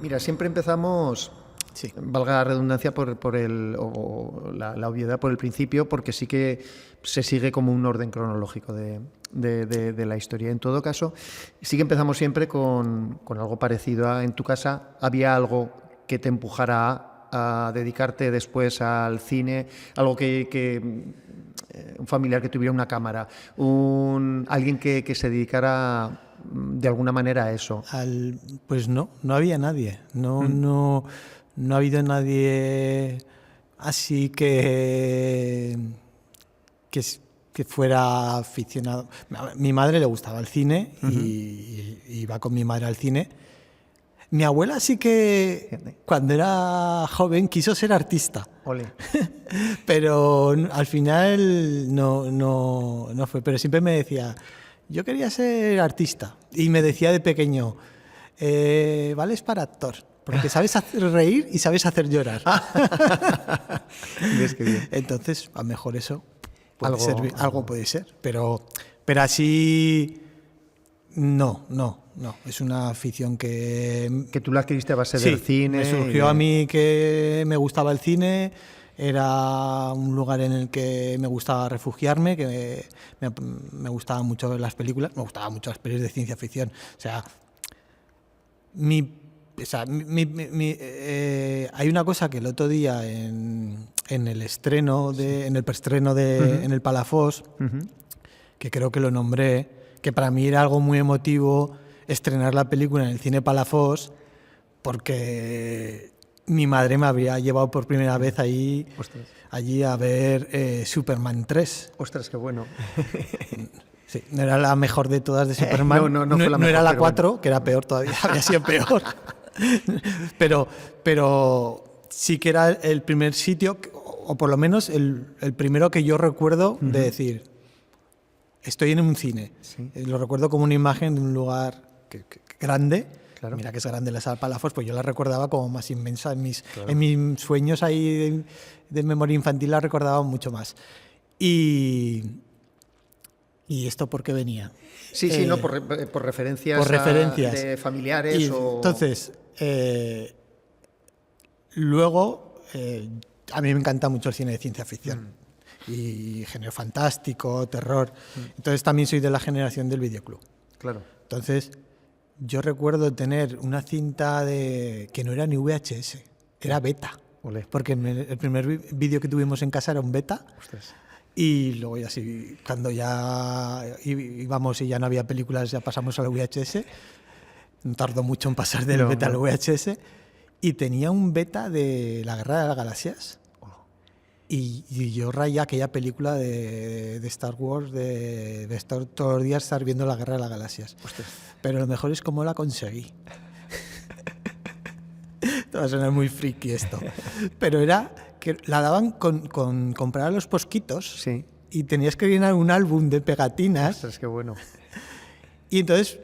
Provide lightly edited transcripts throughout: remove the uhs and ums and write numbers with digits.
Mira, siempre empezamos, Sí. valga la redundancia, la obviedad por el principio, porque sí que se sigue como un orden cronológico de la historia. En todo caso, sí que empezamos siempre con algo parecido a, en tu casa, ¿había algo que te empujara a dedicarte después al cine? Algo un familiar que tuviera una cámara, alguien que se dedicara de alguna manera a eso. Pues no había nadie. No ha habido nadie así que fuera aficionado. A mi madre le gustaba el cine y iba con mi madre al cine. Mi abuela sí que cuando era joven quiso ser artista. Ole. Pero al final no fue. Pero siempre me decía, yo quería ser artista. Y me decía de pequeño, vales para actor, porque sabes hacer reír y sabes hacer llorar. ¿Ves qué bien? Entonces, a lo mejor eso Algo puede ser. Pero así, no. Es una afición que tú la adquiriste a base del cine. Me surgió a mí que me gustaba el cine. Era un lugar en el que me gustaba refugiarme, que me gustaban mucho las películas, me gustaban mucho las películas de ciencia ficción. O sea, hay una cosa que el otro día en el estreno, en el preestreno en el Palafox, que creo que lo nombré, que para mí era algo muy emotivo estrenar la película en el cine Palafox, porque mi madre me había llevado por primera vez allí a ver Superman 3. Ostras, qué bueno. Sí, no era la mejor de todas de Superman. Fue la mejor, era la 4, bueno, que era peor todavía, había sido peor. pero sí que era el primer sitio, o por lo menos el primero que yo recuerdo de decir, estoy en un cine. Sí. Lo recuerdo como una imagen de un lugar grande. Claro. Mira que es grande la sala Palafox, pues yo la recordaba como más inmensa. En mis sueños ahí de memoria infantil la recordaba mucho más. ¿Y esto por qué venía? Sí, no, por referencias, de familiares. Entonces, luego, a mí me encanta mucho el cine de ciencia ficción. Y género fantástico, terror. Entonces también soy de la generación del videoclub. Claro. Entonces, yo recuerdo tener una cinta que no era ni VHS, era beta. Olé. Porque el primer vídeo que tuvimos en casa era un beta. Ostras. Y luego ya sí, cuando ya íbamos y ya no había películas, ya pasamos al VHS. No tardó mucho en pasar del beta al VHS. Y tenía un beta de La Guerra de las Galaxias. Y yo rayé aquella película de Star Wars, de estar todos los días estar viendo La Guerra de las Galaxias. Ostras. Pero lo mejor es cómo la conseguí. Te va a sonar muy friki esto. Pero era que la daban con comprar los posquitos. Sí. Y tenías que llenar un álbum de pegatinas. Ostras, qué bueno. Y entonces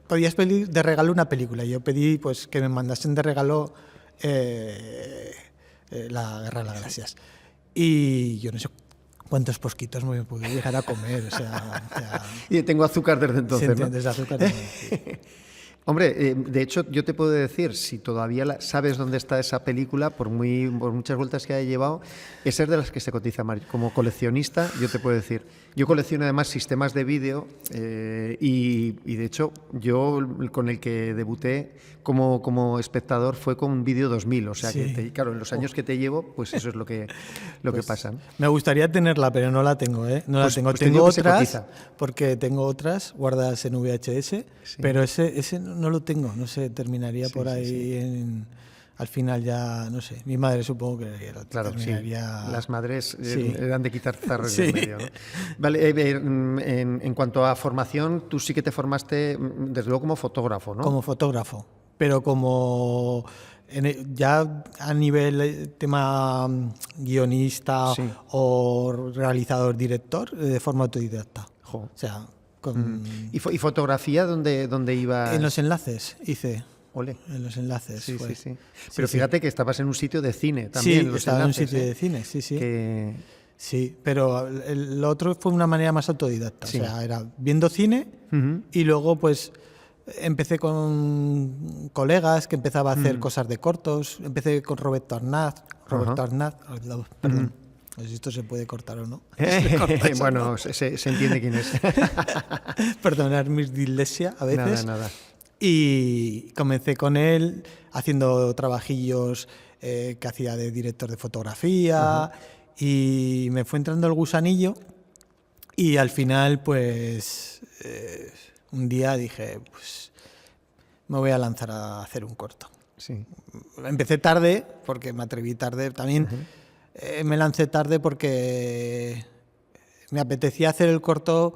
podías pedir de regalo una película. Yo pedí pues que me mandasen de regalo La Guerra de las Galaxias. Y yo no sé cuántos posquitos me pude llegar a comer. O sea, y tengo azúcar desde entonces, ¿no? Desde azúcar. Hombre, de hecho, yo te puedo decir, si todavía sabes dónde está esa película, por muchas vueltas que haya llevado, esa es de las que se cotiza más. Como coleccionista, yo te puedo decir, yo colecciono además sistemas de vídeo y de hecho, yo con el que debuté como espectador fue con un Vídeo 2000, o sea que, claro, en los años que te llevo, pues eso es lo que pasa, ¿no? Me gustaría tenerla, pero no la tengo, ¿eh? No la tengo. Pues tengo otras, porque tengo otras guardadas en VHS, pero ese no lo tengo, no sé, terminaría por ahí al final ya, no sé, mi madre supongo que lo terminaría. Sí. Las madres eran de quitar zarros del medio, ¿no? Vale, en cuanto a formación, tú sí que te formaste, desde luego, como fotógrafo, ¿no? Como fotógrafo, pero como ya a nivel tema guionista o realizador, director, de forma autodidacta. O sea, ¿Y fotografía dónde iba? En los enlaces hice. Ole. En los enlaces. Sí. Pero fíjate que estabas en un sitio de cine también. Sí, estaba en un sitio de cine, sí. Sí, pero lo otro fue una manera más autodidacta. O sea, era viendo cine y luego pues empecé con colegas que empezaba a hacer cosas de cortos. Empecé con Roberto Arnaz. Perdón. No sé si esto se puede cortar o no. Bueno, se entiende quién es. Perdonar mis dislexia a veces. Nada. Y comencé con él haciendo trabajillos que hacía de director de fotografía. Y me fue entrando el gusanillo. Y al final, pues, un día dije, pues, me voy a lanzar a hacer un corto. Sí. Empecé tarde, porque me atreví tarde también. Me lancé tarde porque me apetecía hacer el corto,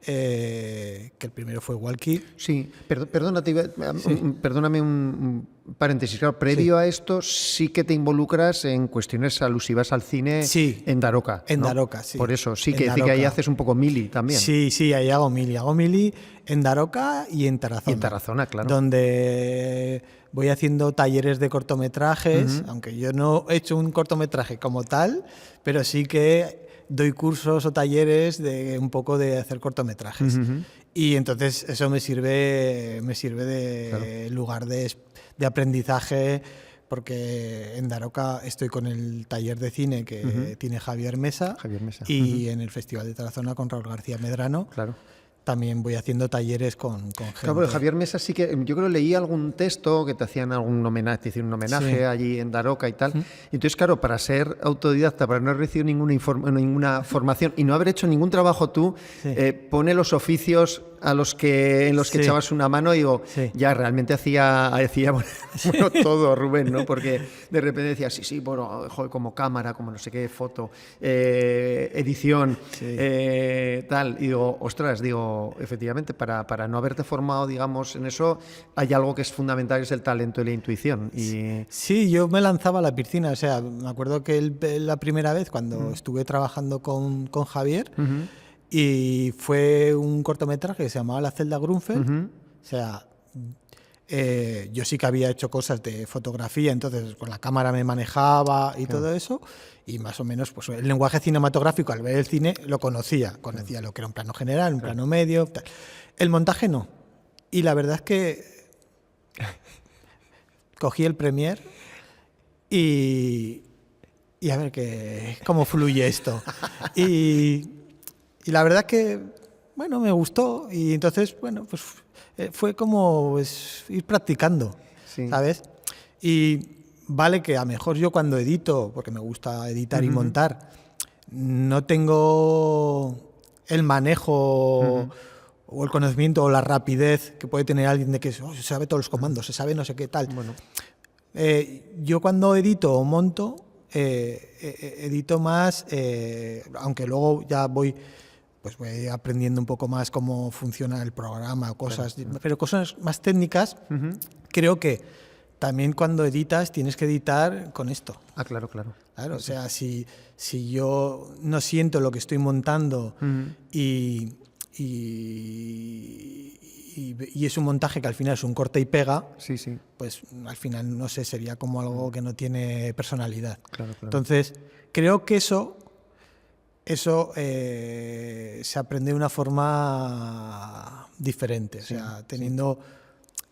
que el primero fue Walkie. Sí, perdóname un paréntesis. Claro, previo a esto sí que te involucras en cuestiones alusivas al cine en Daroca. En ¿no? Daroca, sí. Por eso, sí que ahí haces un poco mili también. Sí, ahí hago mili en Daroca y en Tarazona. Y en Tarazona, claro. Donde voy haciendo talleres de cortometrajes, aunque yo no he hecho un cortometraje como tal, pero sí que doy cursos o talleres de un poco de hacer cortometrajes. Y entonces eso me sirve de lugar de aprendizaje, porque en Daroca estoy con el taller de cine que tiene Javier Mesa. Y en el Festival de Tarazona con Raúl García Medrano. Claro. También voy haciendo talleres con gente. Claro, porque Javier Mesa sí que, yo creo leí algún texto que te hacían un homenaje allí en Daroca y tal. Y entonces, claro, para ser autodidacta, para no haber recibido ninguna formación y no haber hecho ningún trabajo tú, pone los oficios en los que echabas una mano y digo, ya realmente hacía bueno, todo Rubén, ¿no? Porque de repente decía, bueno, joder, como cámara, como no sé qué, foto, edición, tal. Y digo, ostras, efectivamente, para no haberte formado, digamos, en eso, hay algo que es fundamental, que es el talento y la intuición. Sí, yo me lanzaba a la piscina. O sea, me acuerdo que la primera vez, cuando estuve trabajando con Javier, y fue un cortometraje que se llamaba La celda Grunfeld. O sea, yo sí que había hecho cosas de fotografía, entonces con la cámara me manejaba y todo eso, y más o menos pues el lenguaje cinematográfico al ver el cine lo conocía lo que era un plano general, un plano medio, tal. El montaje no. Y la verdad es que cogí el Premiere y a ver cómo fluye esto. Y la verdad que, bueno, me gustó, y entonces, bueno, pues fue como pues, ir practicando, ¿sabes? Y vale que a lo mejor yo cuando edito, porque me gusta editar y montar, no tengo el manejo o el conocimiento o la rapidez que puede tener alguien de que se sabe todos los comandos, se sabe no sé qué tal. Bueno. Yo cuando edito o monto, edito más, aunque luego ya voy aprendiendo un poco más cómo funciona el programa, pero cosas más técnicas. Creo que también cuando editas tienes que editar con esto. Claro. O sea, si yo no siento lo que estoy montando y es un montaje que al final es un corte y pega, pues al final, no sé, sería como algo que no tiene personalidad. Claro. Entonces, creo que eso se aprende de una forma diferente, o sea, teniendo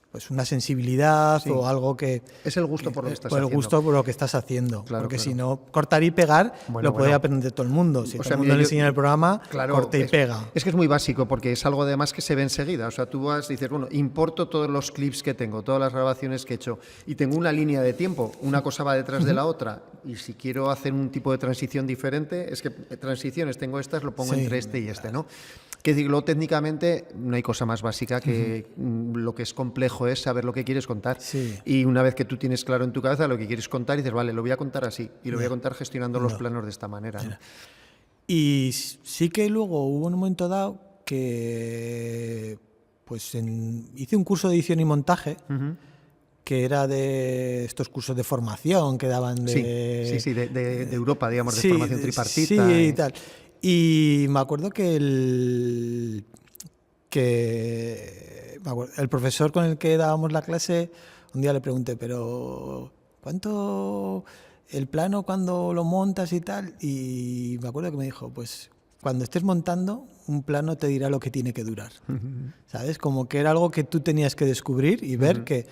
pues una sensibilidad o algo que... Es el gusto por lo que estás haciendo. El gusto por lo que estás haciendo, porque si no, cortar y pegar lo puede aprender todo el mundo. Si todo el mundo le enseña el programa, corta y pega. Es que es muy básico, porque es algo además que se ve enseguida. O sea, tú dices, bueno, importo todos los clips que tengo, todas las grabaciones que he hecho, y tengo una línea de tiempo, una cosa va detrás de la otra, y si quiero hacer un tipo de transición diferente, es que transiciones tengo estas, lo pongo entre este y este, ¿no? Que decirlo técnicamente, no hay cosa más básica que lo que es complejo es saber lo que quieres contar. Y una vez que tú tienes claro en tu cabeza lo que quieres contar, dices, vale, lo voy a contar así, y lo voy a contar gestionando los planos de esta manera, ¿no? Y sí que luego hubo un momento dado que pues hice un curso de edición y montaje, que era de estos cursos de formación que daban de Europa, digamos, de formación tripartita. Sí, y tal. Y me acuerdo que el profesor con el que dábamos la clase, un día le pregunté, pero ¿cuánto el plano cuando lo montas y tal? Y me acuerdo que me dijo, pues cuando estés montando, un plano te dirá lo que tiene que durar. ¿Sabes? Como que era algo que tú tenías que descubrir y ver que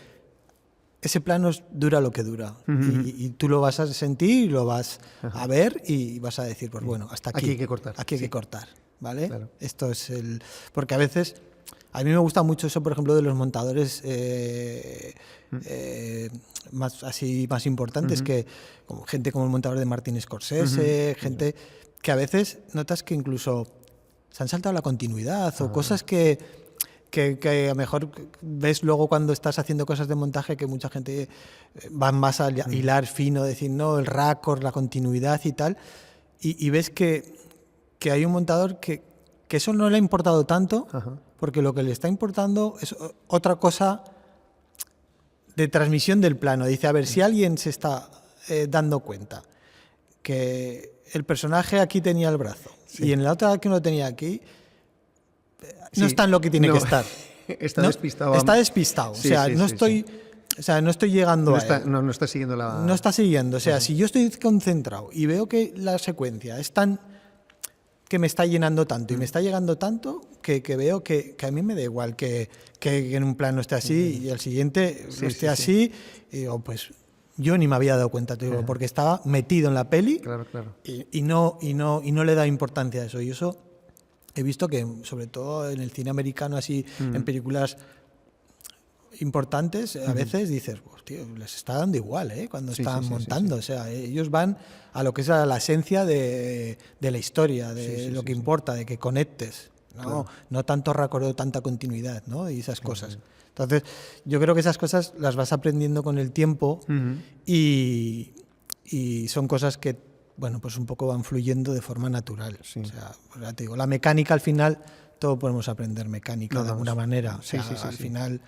ese plano dura lo que dura. Y tú lo vas a sentir, lo vas a ver y vas a decir, pues bueno, hasta aquí. Aquí hay que cortar. Aquí hay que cortar, ¿vale? Claro. Esto es el... Porque a veces... A mí me gusta mucho eso, por ejemplo, de los montadores más importantes, que como gente como el montador de Martin Scorsese, gente que a veces notas que incluso se han saltado la continuidad o cosas que a lo mejor ves luego cuando estás haciendo cosas de montaje que mucha gente va más a hilar fino, decir, no, el raccord, la continuidad y tal, y ves que hay un montador que eso no le ha importado tanto, porque lo que le está importando es otra cosa de transmisión del plano. Dice, a ver, si alguien se está dando cuenta que el personaje aquí tenía el brazo y en la otra que no lo tenía aquí, no está en lo que tiene que estar. Está despistado. Está despistado. O sea, no estoy llegando a él. No está siguiendo la... No está siguiendo. O sea, si yo estoy concentrado y veo que la secuencia es tan... que me está llenando tanto y me está llegando tanto que veo que a mí me da igual que en un plano esté así y el siguiente esté así. Y digo, pues yo ni me había dado cuenta, te digo, porque estaba metido en la peli. Claro. Y no le da importancia a eso. Y eso he visto que, sobre todo en el cine americano, así, en películas importantes, a veces dices, pues, tío, les está dando igual, cuando están montando. O sea, ellos van a lo que es la esencia de la historia, de lo que importa, de que conectes, ¿no? No tanto recuerdo, tanta continuidad, ¿no? Y esas cosas. Entonces, yo creo que esas cosas las vas aprendiendo con el tiempo y son cosas que, bueno, pues un poco van fluyendo de forma natural. O sea, ya te digo, la mecánica al final, todos podemos aprender mecánica de alguna manera. O sea, al final...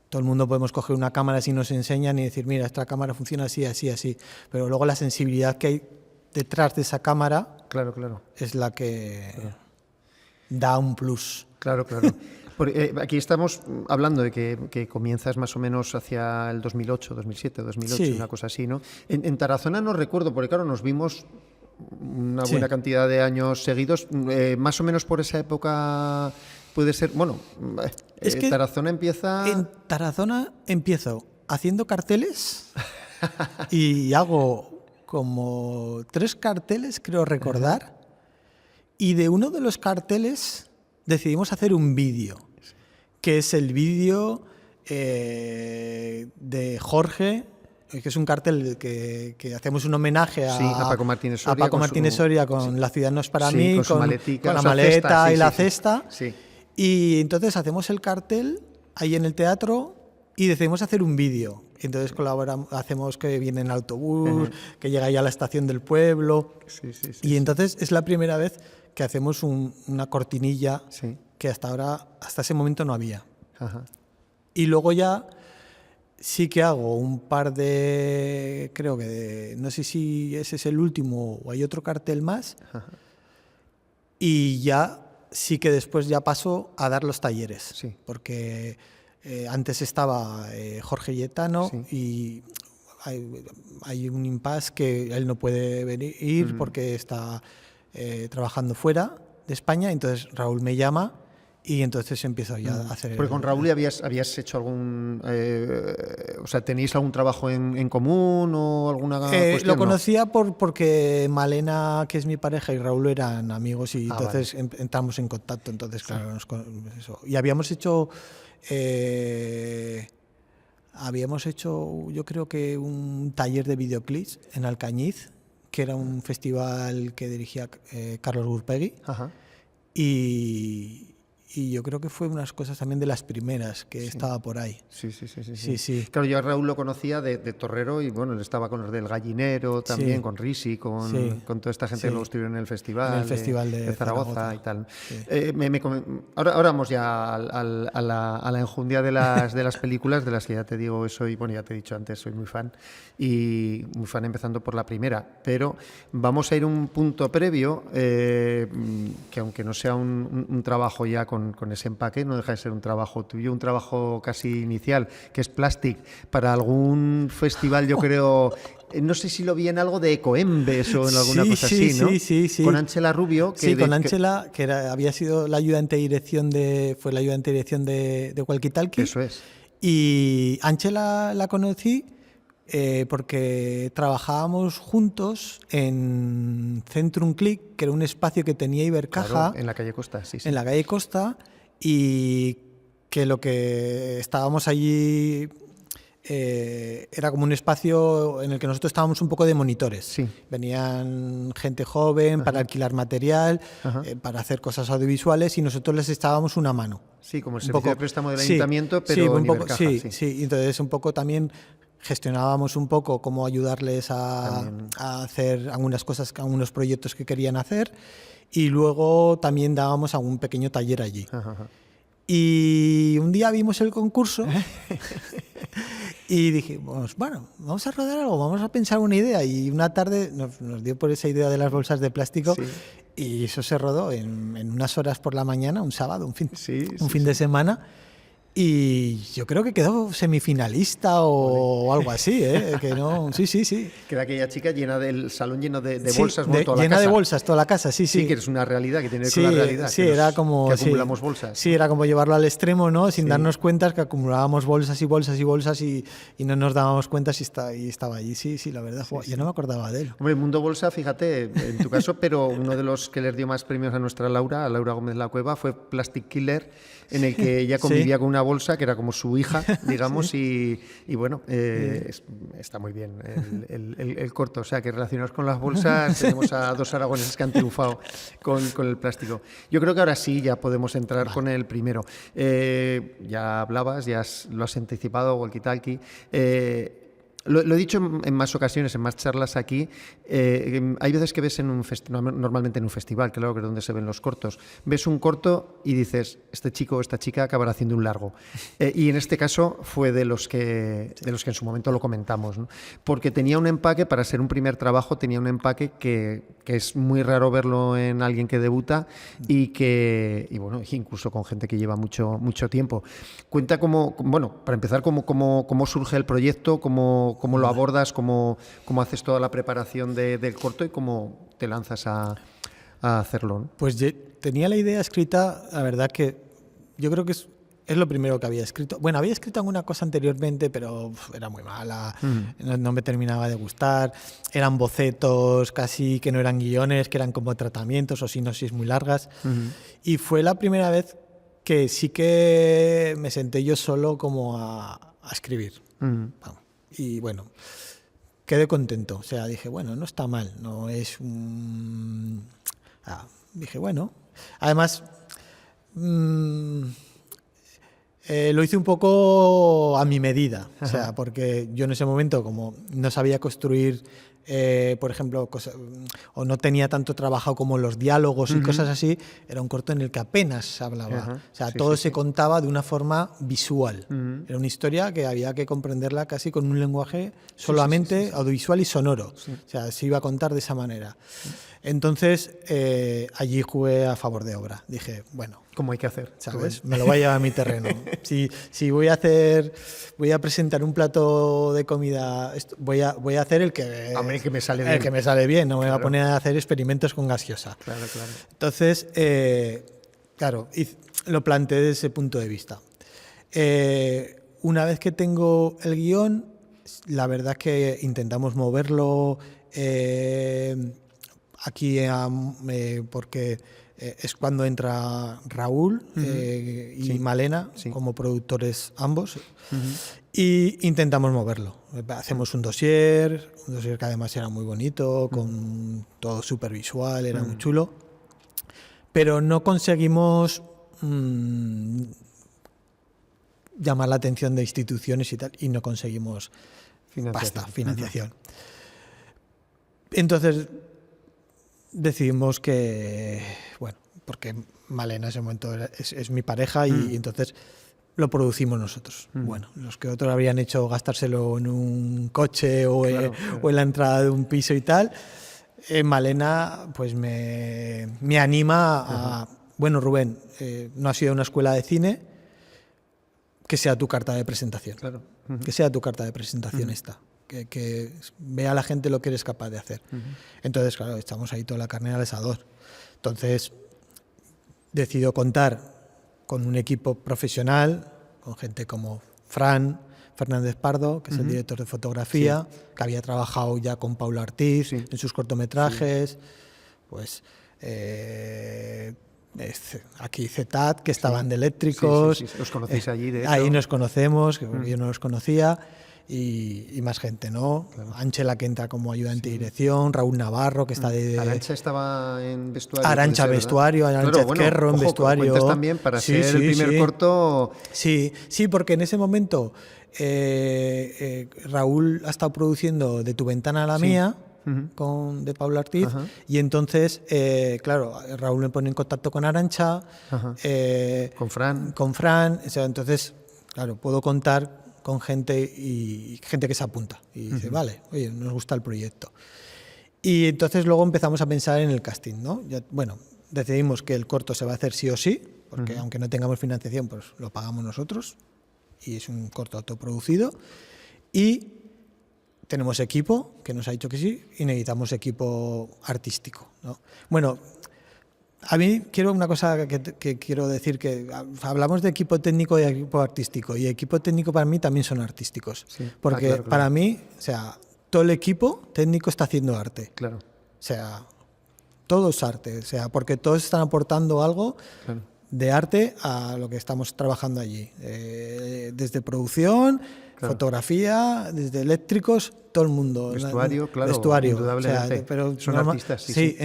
Todo el mundo podemos coger una cámara si nos enseñan y decir, mira, esta cámara funciona así, así, así. Pero luego la sensibilidad que hay detrás de esa cámara es la que da un plus. Claro. Porque, aquí estamos hablando de que comienzas más o menos hacia el 2008, 2007, 2008, una cosa así, ¿no? En Tarazona no recuerdo, porque claro, nos vimos una buena cantidad de años seguidos, más o menos por esa época... Puede ser, bueno, es que Tarazona empieza... En Tarazona empiezo haciendo carteles y hago como 3 carteles, creo recordar, y de uno de los carteles decidimos hacer un vídeo, que es el vídeo de Jorge, que es un cartel que hacemos un homenaje a Paco Martínez Soria con La ciudad no es para mí, con la maleta y la cesta. Sí. Y entonces hacemos el cartel ahí en el teatro y decidimos hacer un vídeo. Entonces colaboramos, hacemos que viene en autobús, que llega ahí a la estación del pueblo. Y entonces es la primera vez que hacemos una cortinilla que hasta ese momento no había. Y luego ya sí que hago un par de, creo que no sé si ese es el último o hay otro cartel más. Y ya sí que después ya paso a dar los talleres, porque antes estaba Jorge Lletano y hay un impasse que él no puede venir porque está trabajando fuera de España, entonces Raúl me llama y entonces empiezo ya a hacer... Porque con Raúl habías hecho algún... o sea, ¿tenéis algún trabajo en común o alguna cuestión? Lo conocía porque Malena, que es mi pareja, y Raúl eran amigos y entonces entramos en contacto. Entonces, claro, eso. Y habíamos hecho, yo creo que un taller de videoclips en Alcañiz, que era un festival que dirigía Carlos Gurpegui. Y yo creo que fue unas cosas también de las primeras que estaba por ahí. Sí. Claro, yo a Raúl lo conocía de Torrero y bueno, él estora con los del Gallinero también, con Risi, con toda esta gente que luego estuvieron en el festival, de Zaragoza y tal. Ahora vamos ya a la enjundia de las películas, de las que ya te digo, ya te he dicho antes, soy muy fan, y muy fan empezando por la primera, pero vamos a ir a un punto previo, que aunque no sea un trabajo ya con con ese empaque, no deja de ser un trabajo tuyo, un trabajo casi inicial, que es Plastic, para algún festival, yo creo, no sé si lo vi en algo de Ecoembes o en alguna cosa así, ¿no? Sí. Con Ángela Rubio. Sí, con Ángela, que había sido la ayudante de dirección de Walkie Talkie. Eso es. Y Ángela la conocí porque trabajábamos juntos en Centrum Click, que era un espacio que tenía Ibercaja. Claro, en la calle Costa, sí. En la calle Costa, y que lo que estábamos allí era como un espacio en el que nosotros estábamos un poco de monitores. Sí. Venían gente joven para alquilar material, para hacer cosas audiovisuales, y nosotros les estábamos una mano. Sí, como el servicio de préstamo del ayuntamiento, pero en Ibercaja. Sí. Entonces un poco también gestionábamos un poco cómo ayudarles a hacer algunas cosas, algunos proyectos que querían hacer, y luego también dábamos algún pequeño taller allí. Y un día vimos el concurso y dijimos, bueno, vamos a rodar algo, vamos a pensar una idea. Y una tarde nos dio por esa idea de las bolsas de plástico, y eso se rodó en unas horas por la mañana, un sábado, un fin de semana. Y yo creo que quedó semifinalista o algo así, ¿eh? Que no, sí. Queda aquella chica llena del salón lleno de bolsas, toda la casa. Llena de bolsas toda la casa, sí. Sí, que es una realidad, que tiene que ver con la realidad. Sí, era como... Que acumulamos bolsas. Sí, era como llevarlo al extremo, ¿no? Sin darnos cuenta que acumulábamos bolsas y bolsas y bolsas, y no nos dábamos cuenta si estaba allí. Sí, la verdad. Yo no me acordaba de él. Hombre, Mundo Bolsa, fíjate, en tu caso, pero uno de los que les dio más premios a nuestra Laura, a Laura Gómez La Cueva, fue Plastic Killer, en el que ella convivía con una bolsa que era como su hija, digamos, y bueno, está muy bien el corto. O sea, que relacionados con las bolsas, tenemos a dos aragoneses que han triunfado con el plástico. Yo creo que ahora sí ya podemos entrar con el primero. Ya hablabas, lo has anticipado, Walkie Talkie. Lo he dicho en más ocasiones, en más charlas aquí. Hay veces que ves normalmente en un festival, claro, que es donde se ven los cortos. Ves un corto y dices, este chico o esta chica acabará haciendo un largo. Y en este caso fue de los que en su momento lo comentamos, ¿no? Porque tenía un empaque, para ser un primer trabajo, tenía un empaque que es muy raro verlo en alguien que debuta, y bueno, incluso con gente que lleva mucho tiempo. Cuenta para empezar, cómo surge el proyecto, cómo lo abordas, cómo haces toda la preparación del corto y cómo te lanzas a hacerlo, ¿no? Pues tenía la idea escrita, la verdad que yo creo que es lo primero que había escrito. Bueno, había escrito alguna cosa anteriormente, pero era muy mala, no me terminaba de gustar. Eran bocetos casi que no eran guiones, que eran como tratamientos o sinopsis muy largas. Y fue la primera vez que sí que me senté yo solo como a escribir. Y bueno, quedé contento. O sea, dije, bueno, no está mal, no es un... dije, bueno. Además, lo hice un poco a mi medida. O sea, porque yo en ese momento, como no sabía construir, por ejemplo, o no tenía tanto trabajado como los diálogos y cosas así, era un corto en el que apenas se hablaba. O sea, todo se contaba de una forma visual. Era una historia que había que comprenderla casi con un lenguaje solamente audiovisual y sonoro. O sea, se iba a contar de esa manera. Entonces, allí jugué a favor de obra. Dije, bueno, ¿cómo hay que hacer? ¿Sabes? Me lo voy a llevar a mi terreno. Si voy a presentar un plato de comida, voy a hacer el que me sale bien. El que me sale bien, no me voy a poner a hacer experimentos con gaseosa. Claro. Entonces, claro, lo planteé desde ese punto de vista. Una vez que tengo el guión, la verdad es que intentamos moverlo aquí, porque es cuando entra Raúl y Malena, como productores ambos, y intentamos moverlo. Hacemos un dossier que además era muy bonito, con todo súper visual, era muy chulo, pero no conseguimos llamar la atención de instituciones y tal, y no conseguimos financiación. Entonces decidimos que, bueno, porque Malena en ese momento es mi pareja, y entonces lo producimos nosotros. Bueno, los que otros habrían hecho gastárselo en un coche o en la entrada de un piso y tal, Malena pues me anima a, bueno, Rubén, no has ido a una escuela de cine, que sea tu carta de presentación. Claro. Que sea tu carta de presentación esta. Que vea la gente lo que eres capaz de hacer. Entonces, claro, echamos ahí toda la carne al asador. Entonces, decido contar con un equipo profesional, con gente como Fran Fernández Pardo, que es el director de fotografía, que había trabajado ya con Paula Ortiz en sus cortometrajes, pues aquí Zetat, que estaban de eléctricos. Sí. Os conocéis allí, de hecho. Ahí nos conocemos, que yo no los conocía, y más gente, ¿no? Claro. Anchela, que entra como ayudante de dirección, Raúl Navarro, que está de... Arancha estaba en vestuario. Arancha vestuario, Arancha Ezquerro en vestuario. También para ser el primer corto... Sí, porque en ese momento Raúl ha estado produciendo De tu ventana a la mía, de Paula Ortiz, y entonces, claro, Raúl me pone en contacto con Arancha, con Fran. O sea, entonces, claro, puedo contar con gente que se apunta y dice, vale, oye, nos gusta el proyecto. Y entonces luego empezamos a pensar en el casting, ¿no? Ya, bueno, decidimos que el corto se va a hacer sí o sí, porque aunque no tengamos financiación, pues lo pagamos nosotros, y es un corto autoproducido, y tenemos equipo, que nos ha dicho que sí, y necesitamos equipo artístico, ¿no? Bueno, a mí una cosa que quiero decir, que hablamos de equipo técnico y equipo artístico, y equipo técnico para mí también son artísticos, porque claro. Para mí, o sea, todo el equipo técnico está haciendo arte. Claro. O sea, todo es arte, o sea, porque todos están aportando algo de arte a lo que estamos trabajando allí, desde producción, fotografía, desde eléctricos, todo el mundo. Vestuario, claro, vestuario, indudablemente. O sea, pero son artistas, sí.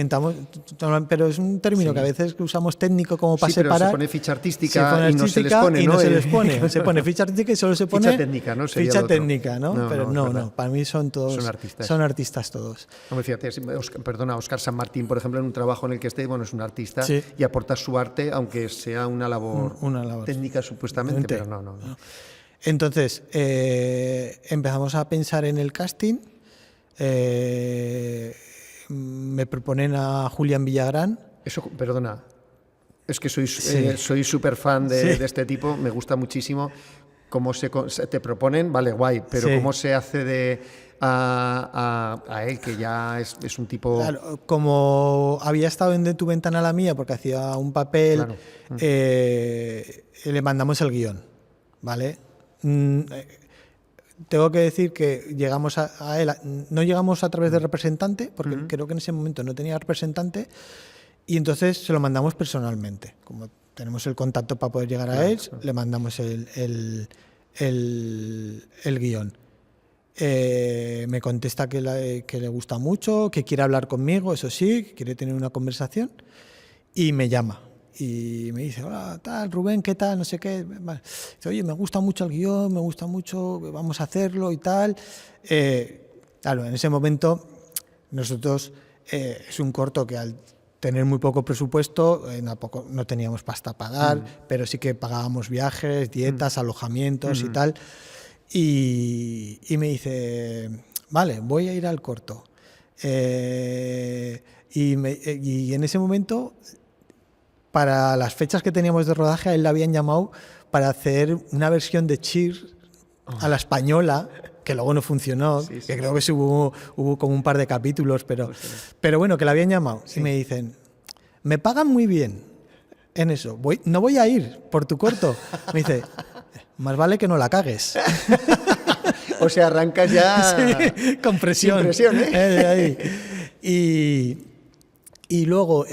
Pero es un término que a veces usamos técnico como para separar. Pero se pone ficha artística y no se les pone, ¿no? Se les pone. Se pone ficha artística y solo se pone... Ficha técnica, ¿no? Sería ficha técnica, ¿no? Pero no, para mí son artistas. Son artistas todos. Hombre, fíjate, Óscar San Martín, por ejemplo, en un trabajo en el que esté, bueno, es un artista y aporta su arte, aunque sea una labor técnica supuestamente, pero no. Entonces, empezamos a pensar en el casting. Me proponen a Julián Villagrán. Eso, perdona, es que soy súper fan de este tipo, me gusta muchísimo cómo te proponen, vale, guay, pero cómo se accede a él, que ya es un tipo... Claro, como había estado en De tu ventana a la mía, porque hacía un papel, le mandamos el guión, ¿vale? Tengo que decir que llegamos a él, no llegamos a través de representante, porque creo que en ese momento no tenía representante, y entonces se lo mandamos personalmente. Como tenemos el contacto para poder llegar a él, le mandamos el guión. Me contesta que le gusta mucho, que quiere hablar conmigo, eso sí, que quiere tener una conversación, y me llama. Y me dice, hola, tal, Rubén, ¿qué tal? No sé qué. Vale. Dice, oye, me gusta mucho el guión, me gusta mucho, vamos a hacerlo y tal. Claro, en ese momento nosotros es un corto que al tener muy poco presupuesto no teníamos pasta para dar, pero sí que pagábamos viajes, dietas, alojamientos y tal. Y me dice, vale, voy a ir al corto. Y en ese momento... Para las fechas que teníamos de rodaje, a él le habían llamado para hacer una versión de Cheers a la española, que luego no funcionó, que creo que hubo como un par de capítulos, pero bueno, que le habían llamado. Y me dicen, me pagan muy bien en eso, no voy a ir por tu corto. Me dice, más vale que no la cagues. O sea, arrancas ya con presión. Sin presión, ¿eh? Y luego...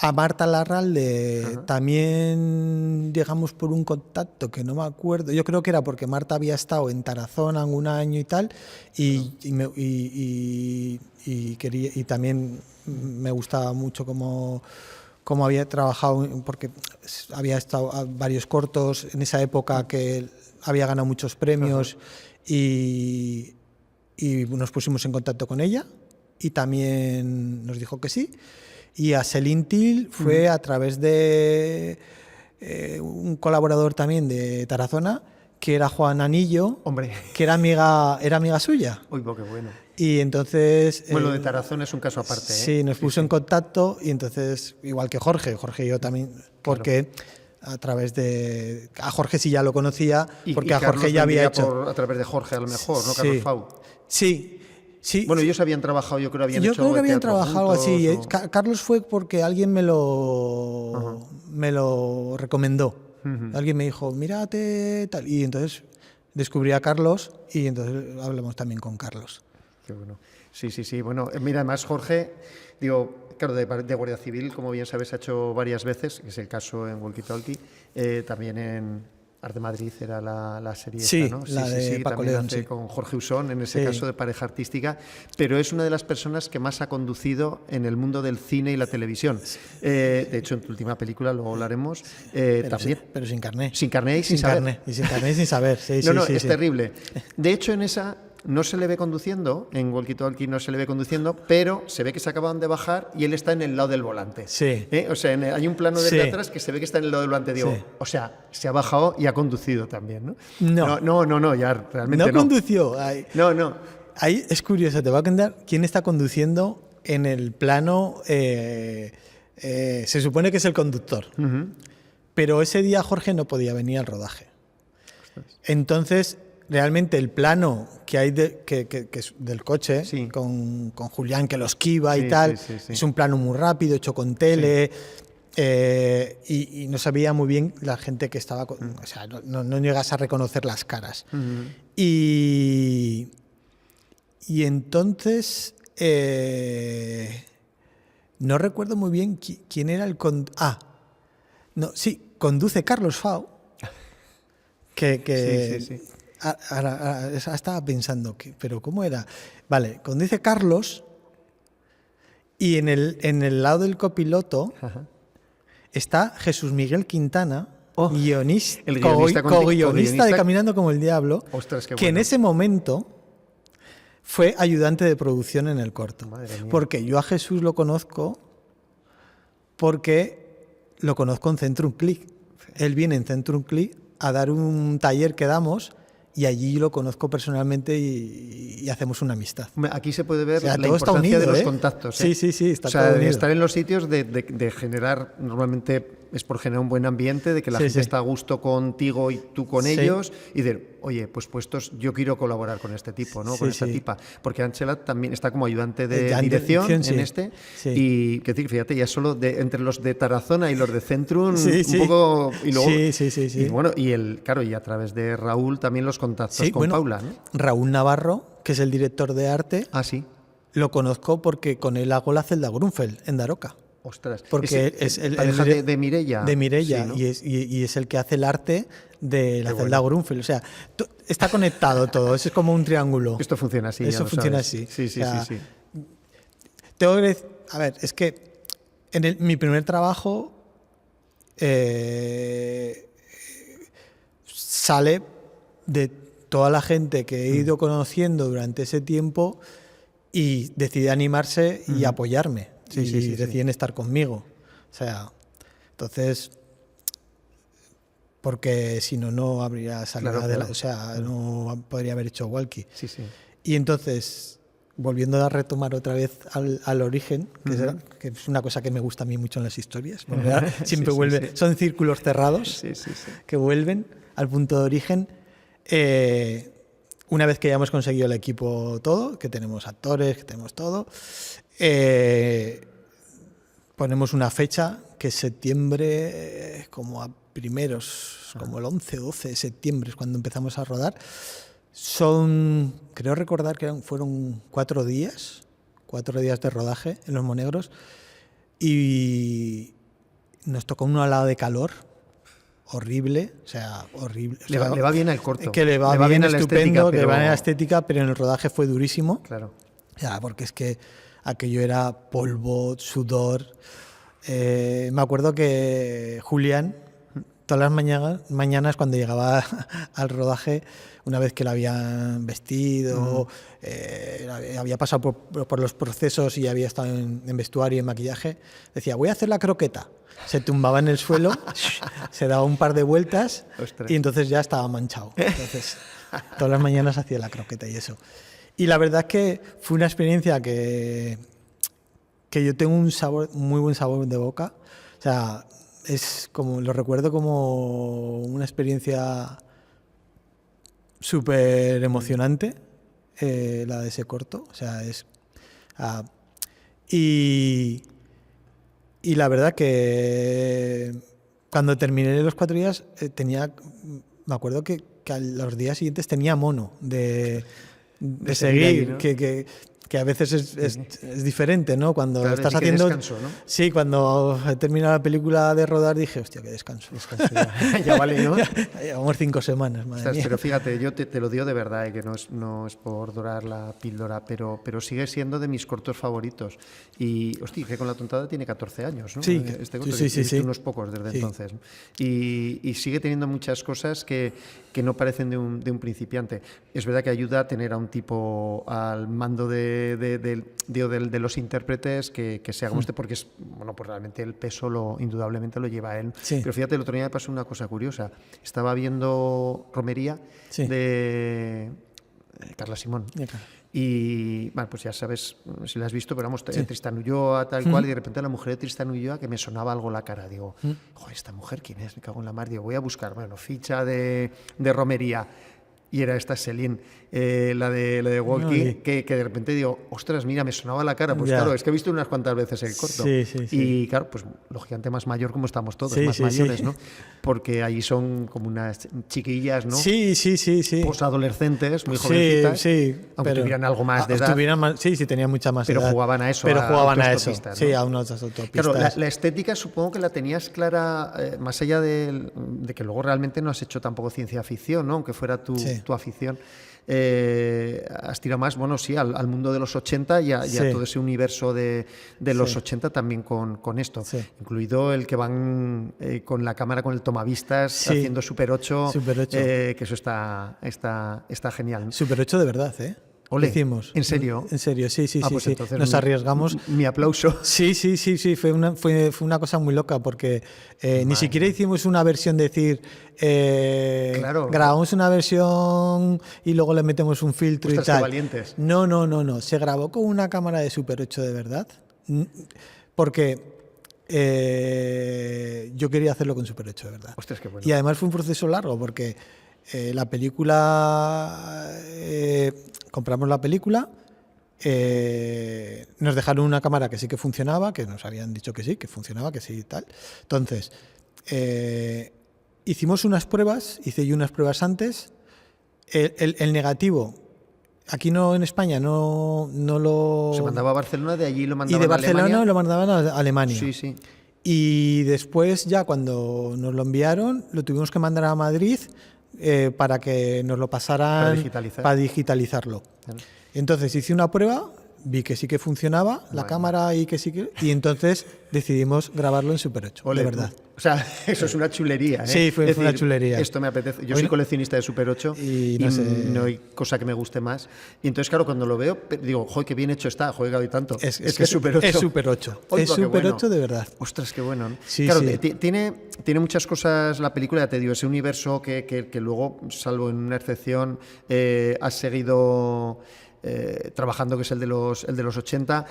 a Marta Larralde también llegamos por un contacto que no me acuerdo. Yo creo que era porque Marta había estado en Tarazona un año y tal, y también me gustaba mucho cómo había trabajado, porque había estado a varios cortos en esa época que había ganado muchos premios, y nos pusimos en contacto con ella y también nos dijo que sí. Y a Celine Til fue a través de un colaborador también de Tarazona, que era Juan Anillo, Hombre. que era amiga suya. Uy, qué bueno. Y entonces... Bueno, lo de Tarazona es un caso aparte. Sí, nos puso en contacto y entonces, igual que Jorge y yo también, porque a través de... A Jorge sí ya lo conocía, porque a Jorge ya había hecho... A través de Jorge, a lo mejor, ¿no? Sí. Carlos Fau. Sí. Sí. Bueno, ellos habían trabajado, yo creo Yo creo que habían trabajado algo así. O... Carlos fue porque alguien me lo recomendó. Alguien me dijo, mírate, tal. Y entonces descubrí a Carlos y entonces hablamos también con Carlos. Qué bueno. Sí. Bueno, mira, además Jorge, digo, claro, de Guardia Civil, como bien sabes, ha hecho varias veces, que es el caso en Walkie Talkie, también en Arte Madrid era la serie sí, esta, ¿no? La de Paco también León, hace con Jorge Usón, en ese caso de pareja artística, pero es una de las personas que más ha conducido en el mundo del cine y la televisión. De hecho, en tu última película, luego hablaremos, también. Pero sin carné. Sin carné y sin saber. Carné, y sin carné y sin saber, sí. Es terrible. De hecho, en esa... No se le ve conduciendo, en Walkie Talkie no se le ve conduciendo, pero se ve que se acaban de bajar y él está en el lado del volante. Sí. O sea, hay un plano de atrás que se ve que está en el lado del volante. Digo, o sea, se ha bajado y ha conducido también, ¿no? No, ya realmente no. No condució. Ay, no. Ahí es curioso, te voy a contar quién está conduciendo en el plano. Se supone que es el conductor. Pero ese día Jorge no podía venir al rodaje. Entonces... Realmente el plano que hay que es del coche, con Julián que lo esquiva y tal, es un plano muy rápido, hecho con tele, y no sabía muy bien la gente que estaba... O sea, no llegas a reconocer las caras. Y entonces... no recuerdo muy bien quién era el... conduce Carlos Fau, que Ahora estaba pensando, pero ¿cómo era? Vale, cuando dice Carlos, y en el lado del copiloto está Jesús Miguel Quintana, guionista de Caminando como el Diablo, Ostras, qué que bueno. en ese momento fue ayudante de producción en el corto. Madre mía. Porque yo a Jesús lo conozco porque lo conozco en Centrum Click. Él viene en Centrum Click a dar un taller que damos... Y allí lo conozco personalmente y hacemos una amistad. Aquí se puede ver la todo importancia unido, de los contactos. Sí, está o sea, todo unido. Estar en los sitios de generar, normalmente es por generar un buen ambiente, de que la gente está a gusto contigo y tú con ellos, y de, oye, pues puestos, yo quiero colaborar con este tipo, ¿no? Con esta tipa. Porque Ángela también está como ayudante de dirección en este. Y que fíjate, ya solo entre los de Tarazona y los de Centrum, un poco. Y luego, Y bueno, y a través de Raúl también los contactos con Paula, ¿no? Raúl Navarro, que es el director de arte. Ah, sí. Lo conozco porque con él hago la celda Grunfeld en Daroca. Ostras, porque es el de Mireia. De Mireia, ¿no? y es el que hace el arte de la celda Grunfeld. O sea, está conectado todo, es como un triángulo. Esto funciona así. Eso funciona así. Sí. Tengo que decir, a ver, es que en mi primer trabajo sale de toda la gente que he ido conociendo durante ese tiempo y decide animarse y apoyarme. Y deciden estar conmigo. O sea, entonces, porque si no habría salido adelante, o sea, no podría haber hecho Walkie. Sí. Y entonces, volviendo a retomar otra vez al origen, que es una cosa que me gusta a mí mucho en las historias, siempre vuelve, son círculos cerrados que vuelven al punto de origen. Una vez que ya hemos conseguido el equipo todo, que tenemos actores, que tenemos todo, ponemos una fecha que es septiembre, como a primeros, como el 11 o 12 de septiembre es cuando empezamos a rodar. Creo recordar que fueron 4 días de rodaje en Los Monegros, y nos tocó un helado de calor horrible, o sea, horrible. Le va bien al corto. Que le va bien estupendo, que le va bien a la estética, pero en el rodaje fue durísimo. Claro. Ya, porque es que aquello era polvo, sudor. Me acuerdo que Julián, todas las mañanas cuando llegaba al rodaje, una vez que la habían vestido, había pasado por los procesos y había estado en vestuario y en maquillaje, decía, voy a hacer la croqueta. Se tumbaba en el suelo, se daba un par de vueltas. Ostras. Y entonces ya estaba manchado. Entonces, todas las mañanas hacía la croqueta y eso. Y la verdad es que fue una experiencia que yo tengo un muy buen sabor de boca. O sea, lo recuerdo como una experiencia súper emocionante, la de ese corto. O sea, y la verdad que cuando terminé los 4 días me acuerdo que a los días siguientes tenía mono de seguir, ahí, ¿no? que a veces es diferente, ¿no? Cuando claro, estás haciendo... Descanso, ¿no? Sí, cuando he terminado la película de rodar dije, hostia, qué descanso. Ya vale, ¿no? Llevamos 5 semanas, madre mía. Pero fíjate, yo te lo digo de verdad, que no es por dorar la píldora, pero sigue siendo de mis cortos favoritos. Y, hostia, que con la tontada tiene 14 años, ¿no? Sí, este corto, sí. He visto unos pocos desde entonces. Y sigue teniendo muchas cosas que no parecen de un principiante. Es verdad que ayuda a tener a un tipo al mando de los intérpretes que sea como este, porque pues realmente el peso indudablemente lo lleva él. Sí. Pero fíjate, el otro día me pasó una cosa curiosa. Estaba viendo Romería de Carla Simón. Y bueno, pues ya sabes si la has visto, pero vamos, Tristán Ulloa, tal cual, y de repente la mujer de Tristán Ulloa que me sonaba algo la cara. Digo, joder, ¿esta mujer quién es? Me cago en la mar. Digo, voy a buscar, ficha de Romería. Y era esta Celine, la de Walkie, que de repente digo, ostras, mira, me sonaba la cara. Pues claro, es que he visto unas cuantas veces el corto. Sí. Y claro, pues lógicamente más mayor como estamos todos, más mayores, ¿no? Porque allí son como unas chiquillas, ¿no? Sí. Posadolescentes, muy jovencitas. Aunque tuvieran algo más de edad. Sí, tenían mucha más edad. Pero jugaban a eso. Pero jugaban a eso, ¿no? sí, a unas autopistas. Claro, la estética supongo que la tenías clara, más allá de que luego realmente no has hecho tampoco ciencia ficción, ¿no? Aunque fuera tu afición. Has tirado más, al mundo de los 80 y a todo ese universo de los 80 también con esto, incluido el que van con la cámara, con el tomavistas, haciendo Super 8, que eso está genial, ¿no? Super 8 de verdad, ¿eh? Ole, hicimos. ¿En serio? En serio, sí. Pues entonces nos arriesgamos. Mi aplauso. Sí. Fue una cosa muy loca porque ni siquiera hicimos una versión de decir, grabamos una versión y luego le metemos un filtro. Ostras, y tal. Qué valientes. No. Se grabó con una cámara de Super 8 de verdad. Porque yo quería hacerlo con Super 8 de verdad. Ostras, qué bueno. Y además fue un proceso largo porque la película... compramos la película, nos dejaron una cámara que sí que funcionaba, que nos habían dicho que sí, que funcionaba, que sí y tal. Entonces, hicimos unas pruebas, hice yo unas pruebas antes. El negativo, aquí no en España, no lo... Se mandaba a Barcelona, de allí lo mandaban a Alemania. Y de Barcelona Alemania. lo mandaban a Alemania. Sí. Y después ya cuando nos lo enviaron, lo tuvimos que mandar a Madrid para que nos lo pasaran para digitalizarlo. Entonces hice una prueba, vi que sí que funcionaba la cámara y y entonces decidimos grabarlo en Super 8, de verdad. O sea, eso es una chulería, ¿eh? Sí, fue una chulería. Esto me apetece. Yo soy coleccionista de Super 8 y no hay cosa que me guste más. Y entonces, claro, cuando lo veo, digo, joder, qué bien hecho está, joder, y tanto. Es que es Super 8. Es Super 8. Es Super 8 de verdad. Ostras, qué bueno, ¿no? Sí, claro, tiene muchas cosas la película, ya te digo, ese universo que luego, salvo en una excepción, has seguido... trabajando, que es el de los 80,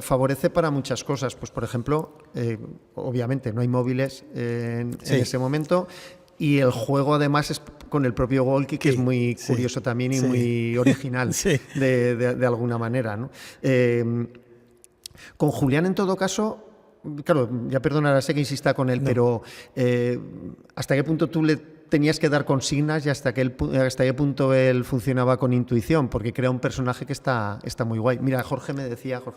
favorece para muchas cosas. Pues, por ejemplo, obviamente no hay móviles en ese momento, y el juego además es con el propio Walkie, que es muy curioso también y muy original de alguna manera, ¿no? Con Julián, en todo caso, claro, ya perdonarás que insista con él, pero ¿hasta qué punto tú le tenías que dar consignas y hasta qué punto él funcionaba con intuición? Porque crea un personaje que está muy guay. Mira, Jorge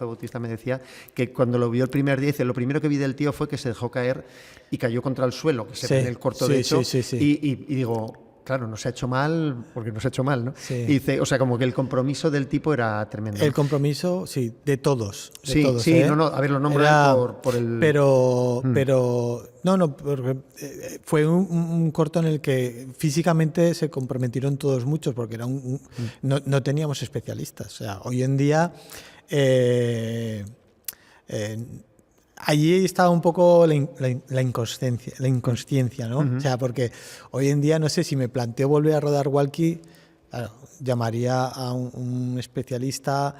Bautista me decía que cuando lo vio el primer día, dice, lo primero que vi del tío fue que se dejó caer y cayó contra el suelo, que se ve en el corto, de hecho, y digo... claro, no se ha hecho mal porque no se ha hecho mal, ¿no? Sí. Y dice, o sea, como que el compromiso del tipo era tremendo. El compromiso, sí, de todos. De sí, todos, sí, ¿eh? no, a ver, lo nombran por el... Pero, no, porque fue un corto en el que físicamente se comprometieron todos muchos, porque era no teníamos especialistas. O sea, hoy en día... allí estaba un poco la inconsciencia, ¿no? O sea, porque hoy en día no sé si me planteo volver a rodar Walkie, claro, llamaría a un especialista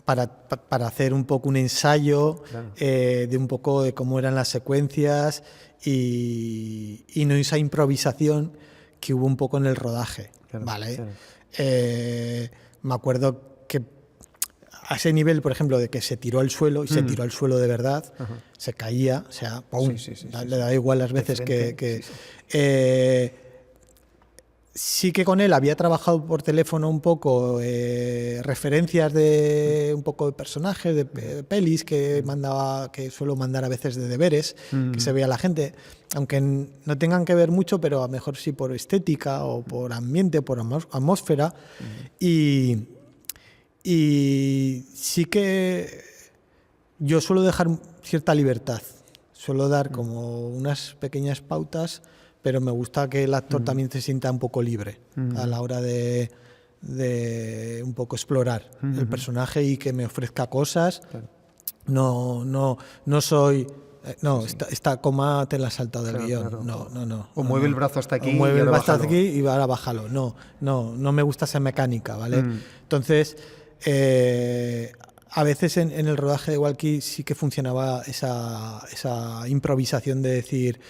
para hacer un poco un ensayo, claro, de un poco de cómo eran las secuencias y no esa improvisación que hubo un poco en el rodaje, claro, ¿vale? Claro. Me acuerdo que a ese nivel, por ejemplo, de que se tiró al suelo, y se tiró al suelo de verdad, se caía, o sea, ¡pum! Le da igual las veces que sí que con él había trabajado por teléfono un poco referencias de un poco de personajes, de pelis que suelo mandar a veces de deberes, que se ve a la gente, aunque no tengan que ver mucho, pero a lo mejor sí por estética o por ambiente, por atmósfera. Y sí que yo suelo dejar cierta libertad, suelo dar como unas pequeñas pautas, pero me gusta que el actor también se sienta un poco libre a la hora de un poco explorar el personaje y que me ofrezca cosas. Claro. No soy... No, sí. esta coma te la has saltado del guión. Claro. No. O mueve el brazo hasta aquí. O mueve el brazo hasta aquí y ahora bájalo. No me gusta esa mecánica, ¿vale? Entonces, a veces en el rodaje de Walkie sí que funcionaba esa improvisación de decir,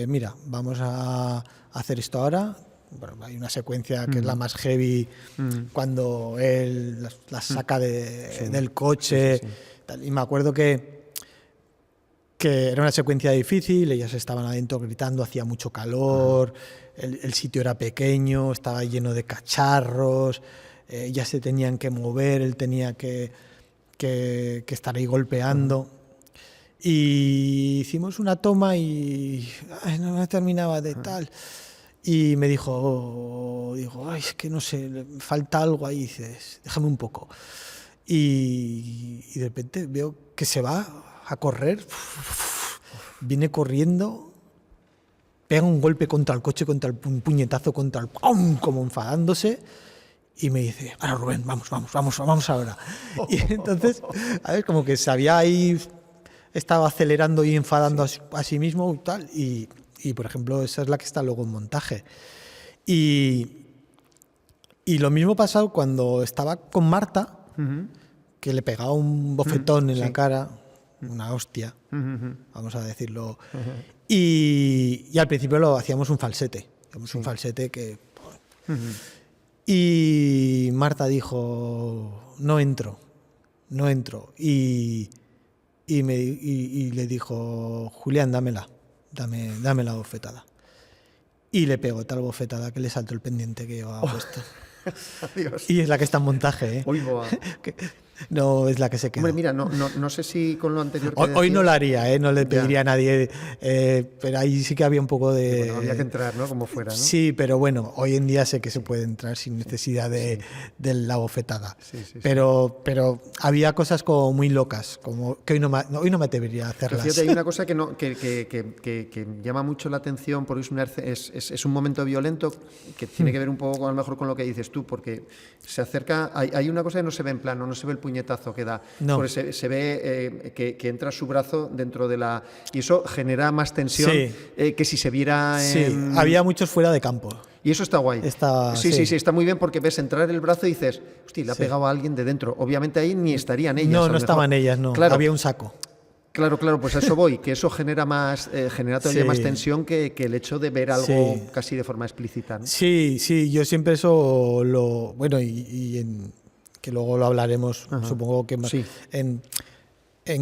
mira, vamos a hacer esto ahora. Bueno, hay una secuencia que es la más heavy, cuando él la saca del coche. Sí. Y me acuerdo que era una secuencia difícil, ellas estaban adentro gritando, hacía mucho calor, el sitio era pequeño, estaba lleno de cacharros, ellas se tenían que mover, él tenía que estar ahí golpeando. Y hicimos una toma y no me terminaba de tal. Y me dijo, es que no sé, falta algo ahí, dices, déjame un poco. Y de repente veo que se va a correr, viene corriendo, pega un golpe contra el coche, un puñetazo contra el... ¡pum!, como enfadándose, y me dice, bueno, Rubén, vamos ahora. Y entonces, a ver, como que se había ahí, estaba acelerando y enfadando a sí mismo y tal, y por ejemplo, esa es la que está luego en montaje. Y lo mismo pasó cuando estaba con Marta, que le pegaba un bofetón en la cara, una hostia, vamos a decirlo. Y al principio lo hacíamos un falsete. Un falsete que... Y Marta dijo, no entro. Y le dijo, Julián, dame la bofetada. Y le pegó tal bofetada que le saltó el pendiente que llevaba puesto. Adiós. Y es la que está en montaje, ¿eh? No es la que se queda. Hombre, mira, no sé si con lo anterior que hoy no lo haría, no le pediría a nadie, pero ahí sí que había un poco de... Bueno, había que entrar, ¿no? Como fuera, ¿no? Sí, pero bueno, hoy en día sé que se puede entrar sin necesidad de la bofetada. Pero había cosas como muy locas, como que hoy no me atrevería a hacerlas. Pero fíjate, hay una cosa que llama mucho la atención, porque es un momento violento que tiene que ver un poco a lo mejor con lo que dices tú, porque se acerca, hay una cosa que no se ve en plano, no se ve el puñetazo que da, porque se ve que entra su brazo dentro de la... Y eso genera más tensión que si se viera en... Sí, había muchos fuera de campo. Y eso está guay. Sí, está muy bien porque ves entrar el brazo y dices, hostia, le ha pegado a alguien de dentro. Obviamente ahí ni estarían ellas. No estaban ellas, no. Claro, había un saco. Claro, pues a eso voy, que eso genera todavía más tensión que el hecho de ver algo casi de forma explícita, ¿no? Sí, yo siempre eso bueno, que luego lo hablaremos, supongo que más. En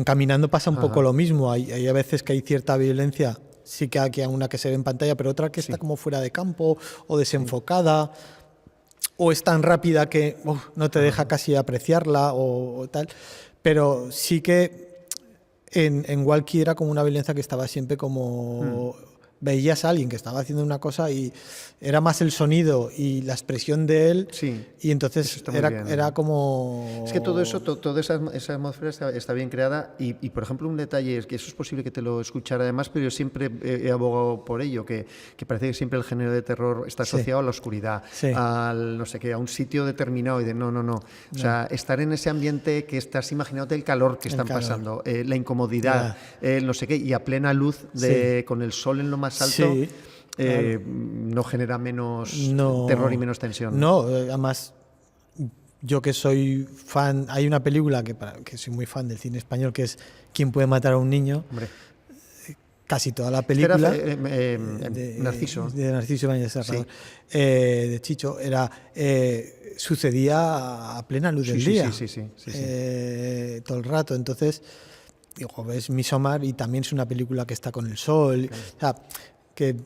Caminando pasa un poco lo mismo, hay a veces que hay cierta violencia, sí que hay una que se ve en pantalla, pero otra que está como fuera de campo o desenfocada, o es tan rápida que no te deja casi apreciarla o tal, pero sí que en Walkie era como una violencia que estaba siempre como veías a alguien que estaba haciendo una cosa y era más el sonido y la expresión de él, sí, y entonces era como... Es que todo eso, toda esa atmósfera está bien creada y, por ejemplo, un detalle es que eso es posible que te lo escuchara además, pero yo siempre he abogado por ello, que parece que siempre el género de terror está asociado a la oscuridad, al no sé qué, a un sitio determinado y de no. O sea, estar en ese ambiente que estás imaginándote el calor que están pasando, la incomodidad, no sé qué, y a plena luz con el sol en lo más alto, claro, no genera menos terror y menos tensión. No, además, yo que soy fan, hay una película que soy muy fan del cine español, que es ¿Quién puede matar a un niño? Hombre. Casi toda la película de Narciso Ibáñez Serrador, de Chicho, sucedía a plena luz del día, todo el rato. Entonces, digo, ves Midsommar y también es una película que está con el sol, o sea, que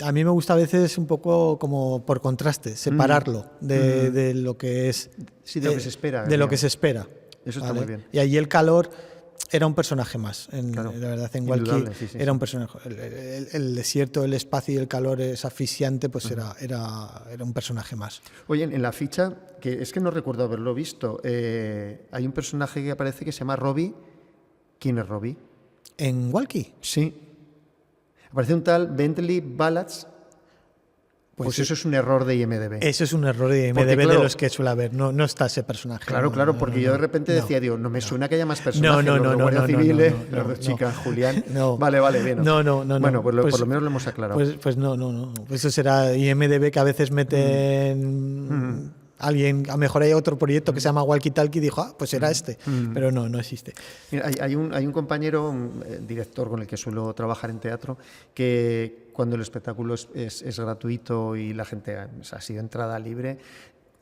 a mí me gusta a veces un poco como por contraste, separarlo de lo que es... Sí, de lo que se espera. De lo que se espera. Eso está muy bien. Y allí el calor era un personaje más. Claro, la verdad, en Walkie era un personaje. El desierto, el espacio y el calor es asfixiante, pues era un personaje más. Oye, en la ficha, que es que no recuerdo haberlo visto, hay un personaje que aparece que se llama Robbie. ¿Quién es Robbie? ¿En Walkie? Sí. Aparece un tal Bentley Ballads. Pues eso es un error de IMDb. Eso es un error de IMDb, porque, claro, de los que suele haber. No está ese personaje. Claro, porque yo de repente decía, digo, no me suena que haya más personajes. Los Guardia Civil, los dos chicas, Julián. Vale, bien. No. Bueno, pues por lo menos lo hemos aclarado. Pues no. Pues eso será IMDb, que a veces meten... Alguien, a lo mejor hay otro proyecto que se llama Walkie Talkie y dijo, pues era este, pero no existe. Mira, hay un compañero, un director con el que suelo trabajar en teatro, que cuando el espectáculo es gratuito y la gente ha sido entrada libre,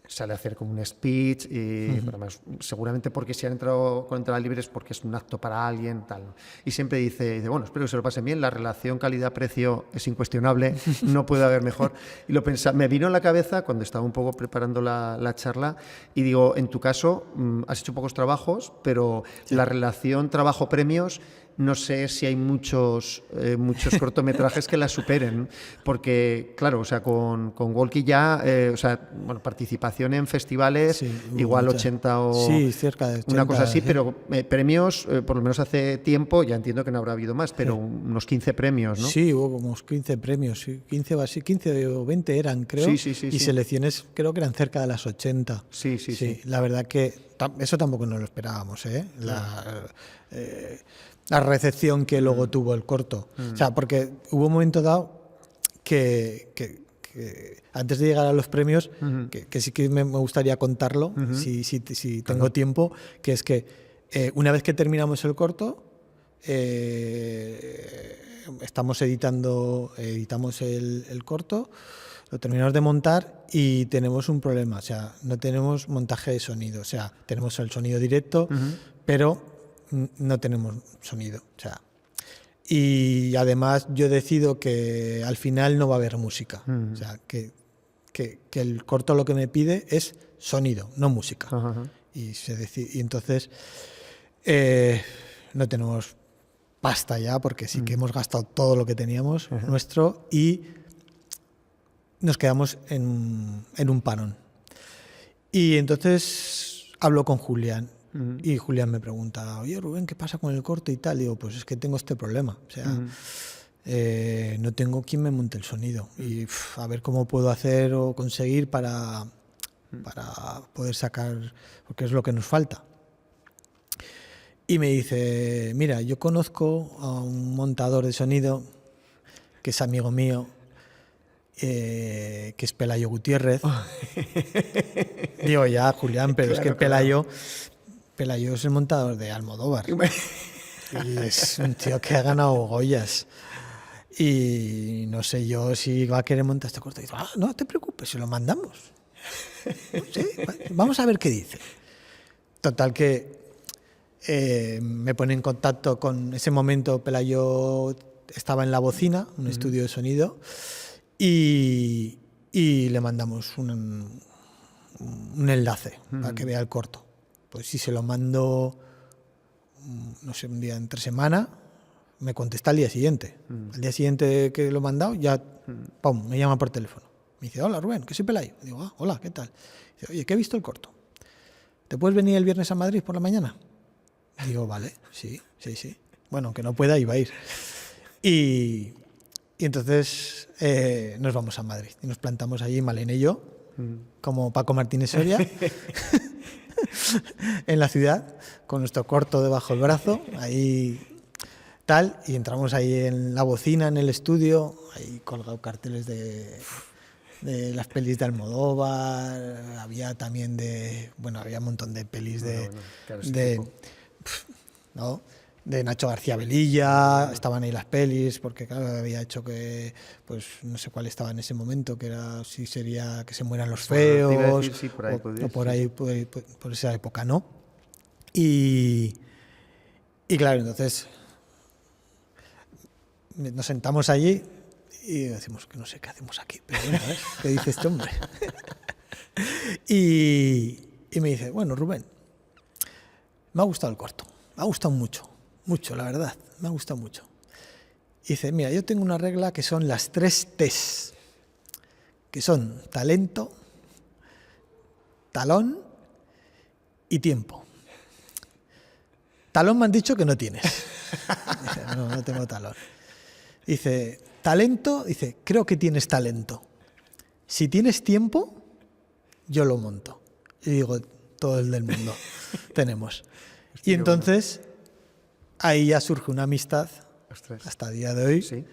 sale a hacer como un speech y además, seguramente porque si han entrado con entrada libre es porque es un acto para alguien, tal. Y siempre dice, bueno, espero que se lo pasen bien, la relación calidad-precio es incuestionable, no puede haber mejor. Y me vino en la cabeza cuando estaba un poco preparando la charla y digo, en tu caso has hecho pocos trabajos, pero la relación trabajo-premios, no sé si hay muchos cortometrajes que la superen, porque claro, o sea, con Walkie ya, participación en festivales, igual mucha. 80 o... Sí, cerca de 80. Una cosa así, pero premios, por lo menos hace tiempo, ya entiendo que no habrá habido más, pero unos 15 premios, ¿no? Sí, hubo como unos 15 premios, 15 o así, 15 o 20 eran, creo, y selecciones creo que eran cerca de las 80. Sí. La verdad que eso tampoco nos lo esperábamos, ¿eh? La recepción que luego tuvo el corto. O sea, porque hubo un momento dado que antes de llegar a los premios, que sí que me gustaría contarlo, si tengo tiempo, que es que una vez que terminamos el corto, estamos editamos el corto, lo terminamos de montar y tenemos un problema, o sea, no tenemos montaje de sonido, o sea, tenemos el sonido directo, pero no tenemos sonido, o sea, y además yo decido que al final no va a haber música, o sea, que el corto lo que me pide es sonido, no música. Y entonces no tenemos pasta ya, porque sí que hemos gastado todo lo que teníamos nuestro y nos quedamos en un parón. Y entonces hablo con Julián. Y Julián me pregunta, oye Rubén, ¿qué pasa con el corto y tal? Y digo, pues es que tengo este problema, o sea, no tengo quien me monte el sonido y a ver cómo puedo hacer o conseguir para poder sacar, porque es lo que nos falta. Y me dice, mira, yo conozco a un montador de sonido que es amigo mío, que es Pelayo Gutiérrez. Digo, ya, Julián, pero claro, es que Pelayo es el montador de Almodóvar. Y es un tío que ha ganado Goyas. Y no sé yo si va a querer montar este corto. Y digo, no te preocupes, se lo mandamos. Sí, vamos a ver qué dice. Total que me pone en contacto con ese momento. Pelayo estaba en La Bocina, un estudio de sonido, y le mandamos un enlace para que vea el corto. Pues si se lo mando, no sé, un día entre semana, me contesta al día siguiente. Al día siguiente que lo he mandado, ya pum, me llama por teléfono. Me dice, hola Rubén, que soy Pelayo. Digo, hola, ¿qué tal? Dice, oye, que he visto el corto. ¿Te puedes venir el viernes a Madrid por la mañana? Digo, vale, sí. Bueno, aunque no pueda, iba a ir. Y entonces nos vamos a Madrid y nos plantamos allí, Malena y yo, como Paco Martínez Soria, en la ciudad, con nuestro corto debajo del brazo, ahí tal, y entramos ahí en la bocina, en el estudio, ahí colgado carteles de las pelis de Almodóvar, había también había un montón de pelis ¿no? De Nacho García Velilla, estaban ahí las pelis, porque claro, había hecho que, pues no sé cuál estaba en ese momento, que era si sería Que se mueran los feos, decir, sí, por ahí, por esa época, ¿no? Y claro, entonces nos sentamos allí y decimos que no sé qué hacemos aquí, pero bueno, a ver, ¿qué dice este hombre? y me dice, bueno, Rubén, me ha gustado el corto, me ha gustado mucho, la verdad, me ha gustado mucho. Y dice, mira, yo tengo una regla que son las 3 T's, que son talento, talón y tiempo. Talón me han dicho que no tienes. Dice, no tengo talón. Dice, talento, dice, creo que tienes talento. Si tienes tiempo, yo lo monto. Y digo, todo el del mundo tenemos. Y entonces, ahí ya surge una amistad, hasta el día de hoy. Sí.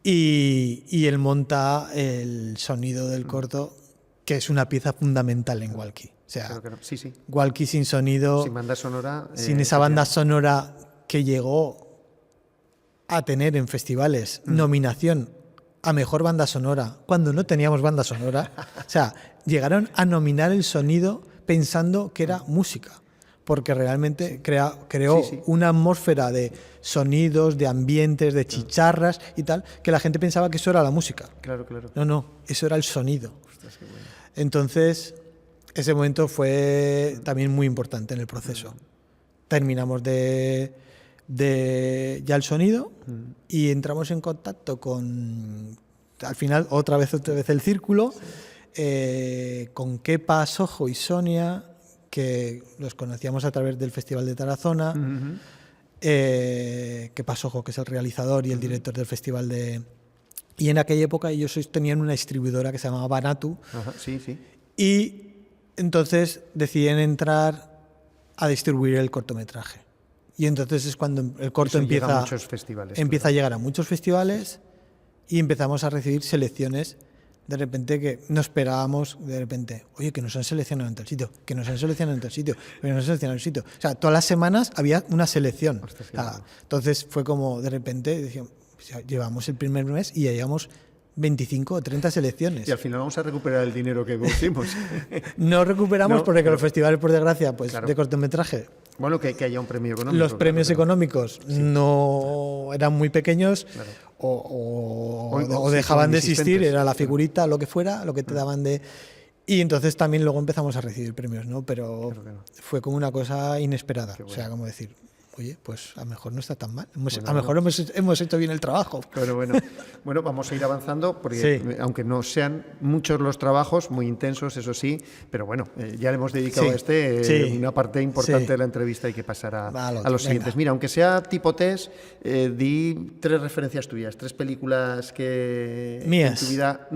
Y él monta el sonido del corto, que es una pieza fundamental en Walkie. O sea, Walkie sin sonido, sin banda sonora, sin esa banda sonora que llegó a tener en festivales nominación a mejor banda sonora cuando no teníamos banda sonora. O sea, llegaron a nominar el sonido pensando que era música, porque realmente creó una atmósfera de sonidos, de ambientes, de chicharras y tal, que la gente pensaba que eso era la música. Claro. No, eso era el sonido. Ostras, qué bueno. Entonces, ese momento fue también muy importante en el proceso. Terminamos ya el sonido y entramos en contacto con, al final, otra vez el círculo, con Kepa, Sojo y Sonia, que los conocíamos a través del Festival de Tarazona. Kepa Sojo, que es el realizador y el director del festival Y en aquella época ellos tenían una distribuidora que se llamaba Banatu. Y entonces deciden entrar a distribuir el cortometraje. Y entonces es cuando el corto empieza a llegar a muchos festivales y empezamos a recibir selecciones de repente que no esperábamos, oye, que nos han seleccionado en tal sitio, que nos han seleccionado en tal sitio, que nos han seleccionado en tal sitio. O sea, todas las semanas había una selección. Entonces fue como de repente, decíamos, llevamos el primer mes y ya llevamos 25 o 30 selecciones. Y al final vamos a recuperar el dinero que pusimos. No recuperamos porque los festivales, por desgracia, pues de cortometraje. Bueno, que haya un premio económico. Los premios económicos no eran muy pequeños o dejaban de existir, era la figurita, lo que fuera, lo que te daban de... Y entonces también luego empezamos a recibir premios, ¿no? Pero fue como una cosa inesperada. O sea, como decir, oye, pues a lo mejor no está tan mal. A lo mejor hemos hecho bien el trabajo. Pero bueno, vamos a ir avanzando porque aunque no sean muchos los trabajos, muy intensos, eso sí, pero bueno, ya le hemos dedicado a una parte importante de la entrevista y que pasará a los siguientes. Mira, aunque sea tipo test, di 3 referencias tuyas, 3 películas que mías en tu vida,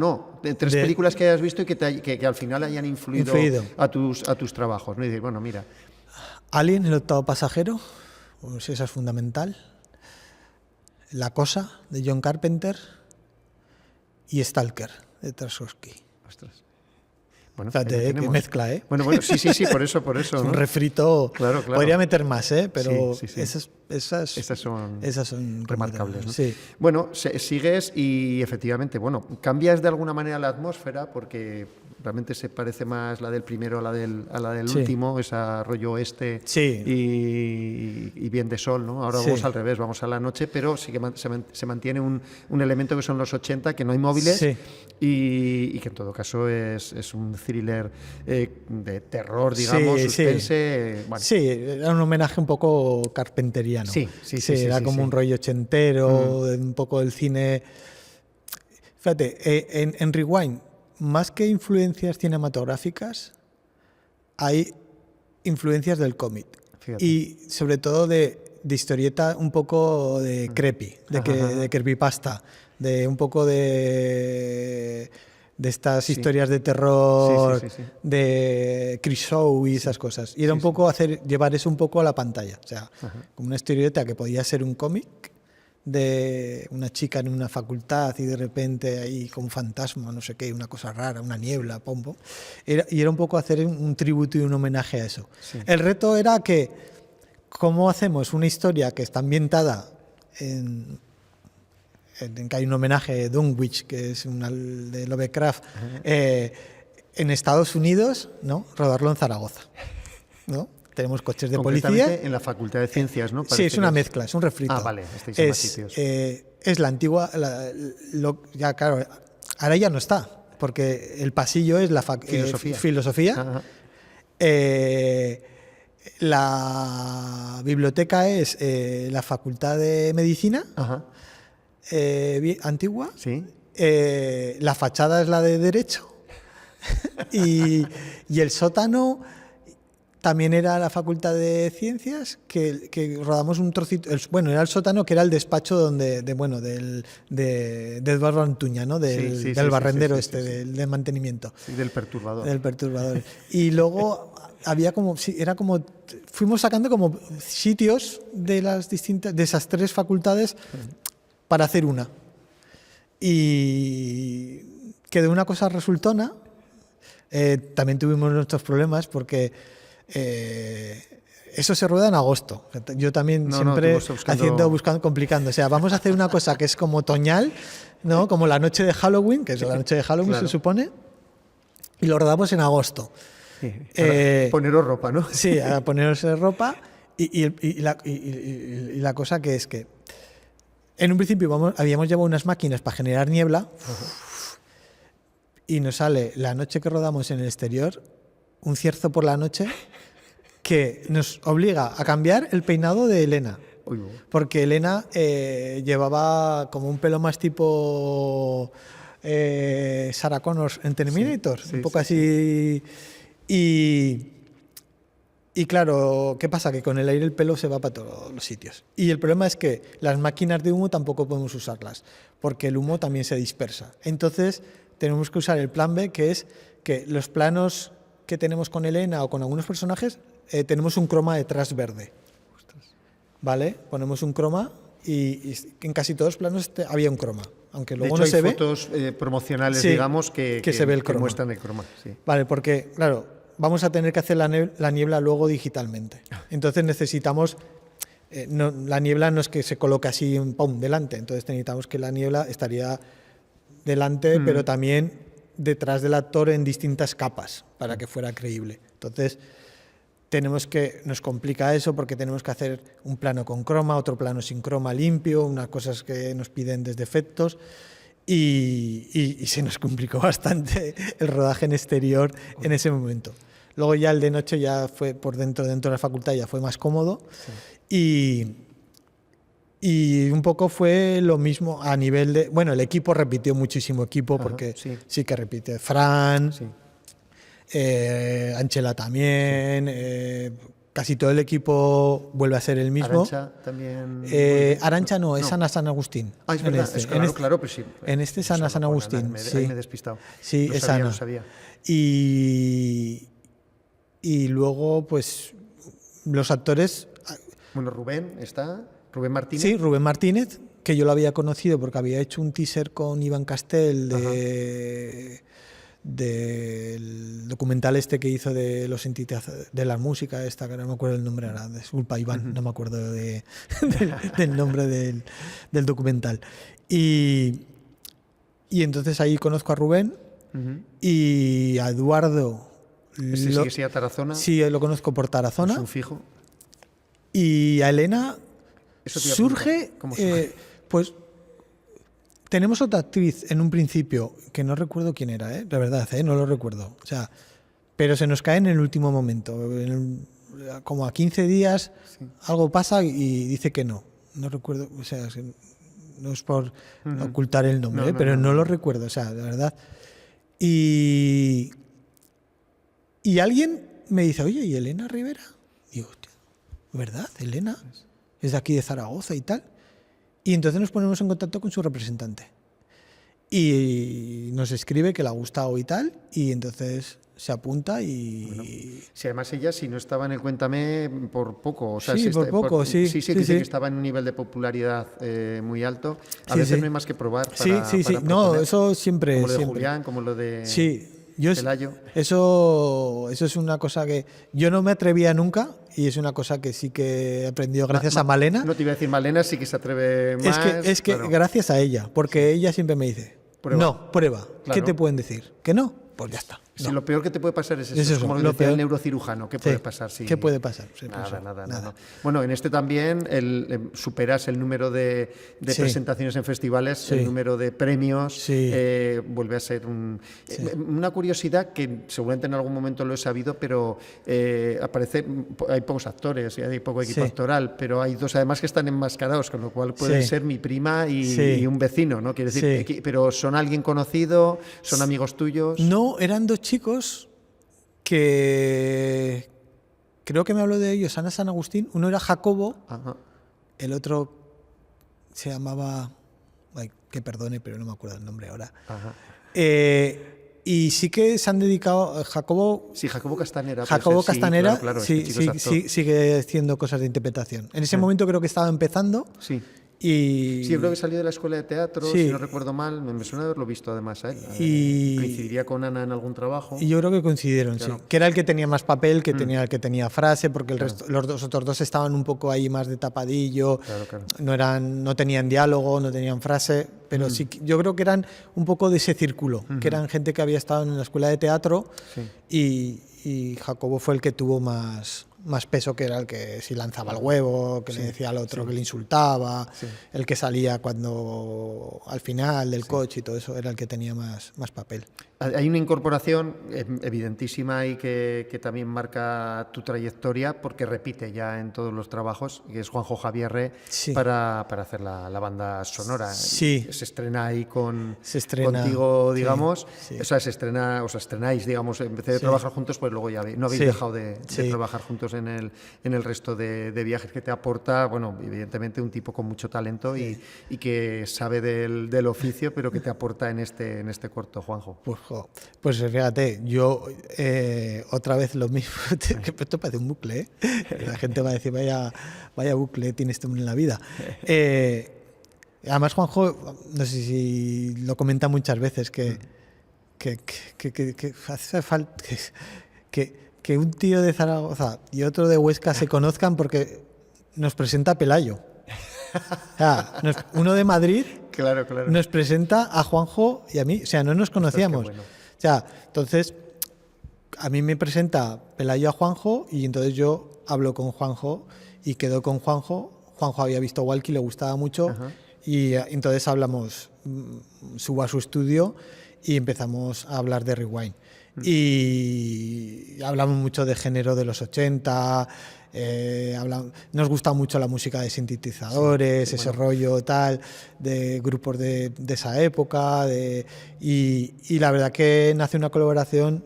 películas que hayas visto y que al final hayan influido. a tus trabajos, ¿no? Y decir, bueno, mira, Alien, el 8º pasajero. Pues esa es fundamental. La cosa, de John Carpenter, y Stalker, de Tarkovsky. Ostras. Bueno, fíjate, que mezcla, ¿eh? Bueno, sí, por eso. Es un refrito. Claro. Podría meter más, pero sí. Esas son remarcables, ¿no? Sí. Bueno, sigues y efectivamente, cambias de alguna manera la atmósfera porque realmente se parece más la del primero a la del Sí. último, esa rollo oeste Sí. y bien de sol, ¿no? Ahora Sí. vamos al revés, vamos a la noche, pero sí que se mantiene un elemento que son los 80, que no hay móviles, Sí. y que en todo caso es un thriller de terror, digamos, Sí, sí. suspense. Bueno. Sí, era un homenaje un poco carpenteriano. Sí, era como un rollo ochentero, un poco del cine. Fíjate, en Rewind, más que influencias cinematográficas, hay influencias del cómic. Fíjate. Y sobre todo de historieta un poco de creepy, de creepypasta, de un poco de estas historias de terror, Sí. de Creepshow y esas cosas. Y era un poco llevar eso un poco a la pantalla. O sea, como una historieta que podía ser un cómic de una chica en una facultad y de repente ahí con un fantasma, no sé qué, una cosa rara, una niebla, pompo. Y era un poco hacer un tributo y un homenaje a eso. Sí. El reto era que, ¿cómo hacemos una historia que está ambientada en que hay un homenaje a Dunwich, que es de Lovecraft, en Estados Unidos, ¿no? Rodarlo en Zaragoza, ¿no? Tenemos coches de policía. En la Facultad de Ciencias, ¿no? Sí, es una mezcla, es un refrito. Ah, vale, estáis en más sitios. Es la antigua, ya claro, ahora ya no está, porque el pasillo es la filosofía. La biblioteca es la Facultad de Medicina. Ajá. Antigua. Sí. La fachada es la de Derecho. y el sótano también era la Facultad de Ciencias, que rodamos un trocito. Bueno, era el sótano que era el despacho de Eduardo Antuña, ¿no? Del barrendero del mantenimiento. Sí, del perturbador. Del perturbador. Y luego había fuimos sacando como sitios de esas tres facultades para hacer una. Y que de una cosa resultona. También tuvimos nuestros problemas porque eso se rueda en agosto. Yo también siempre buscando, complicando. O sea, vamos a hacer una cosa que es como otoñal, ¿no? Como la noche de Halloween, que es la noche de Halloween, claro. Se supone, y lo rodamos en agosto. Sí, poneros ropa, ¿no? Sí, a poneros ropa. Y la cosa que es que en un principio habíamos llevado unas máquinas para generar niebla. Y nos sale la noche que rodamos en el exterior un cierzo por la noche que nos obliga a cambiar el peinado de Elena. Porque Elena llevaba como un pelo más tipo Sarah Connor en Terminator, un poco así. Y claro, ¿qué pasa? Que con el aire el pelo se va para todos los sitios. Y el problema es que las máquinas de humo tampoco podemos usarlas, porque el humo también se dispersa. Entonces tenemos que usar el plan B, que es que los planos que tenemos con Elena o con algunos personajes, tenemos un croma detrás verde. ¿Vale? Ponemos un croma y en casi todos los planos había un croma. Aunque luego de hecho, no se hay fotos promocionales, digamos, que se ve el croma. Que muestran el croma. Sí. Vale, porque, claro, vamos a tener que hacer la niebla luego digitalmente. Entonces necesitamos... la niebla no es que se coloque así, ¡pum!, delante. Entonces necesitamos que la niebla estaría delante, pero también detrás del actor en distintas capas para que fuera creíble. Entonces nos complica eso porque tenemos que hacer un plano con croma, otro plano sin croma limpio, unas cosas que nos piden desde efectos y se nos complicó bastante el rodaje en exterior en ese momento. Luego ya el de noche ya fue por dentro de la facultad, ya fue más cómodo. Sí. Y un poco fue lo mismo a nivel de... Bueno, el equipo repitió muchísimo equipo porque sí que repite. Fran, Anchela también, casi todo el equipo vuelve a ser el mismo. Arancha también... Arancha no, es Ana San Agustín. Ah, es verdad, claro, pero sí. En este es Ana San Agustín. Ahí me he despistado. Sí, es Ana. No sabía. Y luego, pues, los actores... Bueno, Rubén Martínez. Sí, Rubén Martínez, que yo lo había conocido porque había hecho un teaser con Iván Castell del documental este que hizo de los de la música esta, que no me acuerdo el nombre ahora, disculpa Iván, no me acuerdo del nombre del documental. Y entonces ahí conozco a Rubén Y a Eduardo... Sí, sí, a Tarazona. Sí, lo conozco por Tarazona. Es un fijo. Y a Elena surge... pues tenemos otra actriz en un principio, que no recuerdo quién era, la verdad, no lo recuerdo. O sea, pero se nos cae en el último momento. Como a 15 días algo pasa y dice que no. No recuerdo, o sea, no es por ocultar el nombre, pero no lo recuerdo, o sea, de verdad. Y alguien me dice, oye, ¿y Elena Rivera? Y digo, hostia, ¿verdad? Elena es de aquí de Zaragoza y tal. Y entonces nos ponemos en contacto con su representante. Y nos escribe que le ha gustado y tal, y entonces se apunta y... Bueno, si además ella, si no estaba en el Cuéntame, por poco. O sea, sí, si por poco, sí. Sí, que estaba en un nivel de popularidad muy alto. A veces no hay más que probar para sí. Para no, eso siempre... Como lo de siempre. Julián, como lo de Pelayo. Eso es una cosa que yo no me atrevía nunca, y es una cosa que sí que he aprendido gracias a Malena. No te iba a decir Malena, sí que se atreve más. Es que claro. Gracias a ella, porque ella siempre me dice, prueba. Claro. ¿Qué te pueden decir? ¿Que no? Pues ya está. Si lo peor que te puede pasar es eso, es como lo decía el neurocirujano. ¿Qué puede pasar? ¿Qué puede pasar? Nada. No. Bueno, en este también superas el número de presentaciones en festivales, el número de premios, vuelve a ser una curiosidad que seguramente en algún momento lo he sabido, pero hay pocos actores, hay poco equipo actoral, pero hay dos además que están enmascarados, con lo cual pueden ser mi prima y un vecino, ¿no? Quiere decir, pero ¿son alguien conocido? ¿Son amigos tuyos? No, eran dos chicos que creo que me habló de ellos Ana San Agustín. Uno era Jacobo, el otro se llamaba, que perdone, pero no me acuerdo el nombre ahora. Y sí que se han dedicado Jacobo. Sí, Jacobo Castanera. Jacobo Castanera, claro, sigue haciendo cosas de interpretación. En ese momento creo que estaba empezando. Sí. Sí, yo creo que salió de la escuela de teatro, si no recuerdo mal, me suena haberlo visto además a él. Coincidiría con Ana en algún trabajo. Y yo creo que coincidieron, claro. Sí. Que era el que tenía más papel, que tenía el que tenía frase, porque el resto, los otros dos estaban un poco ahí más de tapadillo, no tenían diálogo, no tenían frase, pero sí, yo creo que eran un poco de ese círculo, que eran gente que había estado en la escuela de teatro y Jacobo fue el que tuvo más peso, que era el que si lanzaba el huevo, que le decía al otro que le insultaba, el que salía cuando al final del coche y todo eso, era el que tenía más papel. Hay una incorporación evidentísima y que también marca tu trayectoria, porque repite ya en todos los trabajos, que es Juanjo Javierre para hacer la banda sonora. Sí. Se estrena ahí contigo, digamos. O sea, estrenáis, digamos, empecé a trabajar juntos, pues luego ya no habéis dejado de trabajar juntos en el resto de viajes, que te aporta, bueno, evidentemente un tipo con mucho talento y que sabe del oficio, pero que te aporta en este corto, Juanjo. Pues fíjate, yo otra vez lo mismo, esto parece un bucle, la gente va a decir, vaya bucle tiene este hombre en la vida. Además, Juanjo, no sé si lo comenta muchas veces, que hace falta que un tío de Zaragoza y otro de Huesca se conozcan, porque nos presenta Pelayo. O sea, uno de Madrid nos presenta a Juanjo y a mí, o sea, no nos conocíamos. Bueno. O sea, entonces a mí me presenta Pelayo a Juanjo y entonces yo hablo con Juanjo y quedo con Juanjo. Juanjo había visto Walkie, le gustaba mucho y entonces subo a su estudio y empezamos a hablar de Rewind. Y hablamos mucho de género de los 80, nos gusta mucho la música de sintetizadores, ese rollo tal, de grupos de esa época, y la verdad que nace una colaboración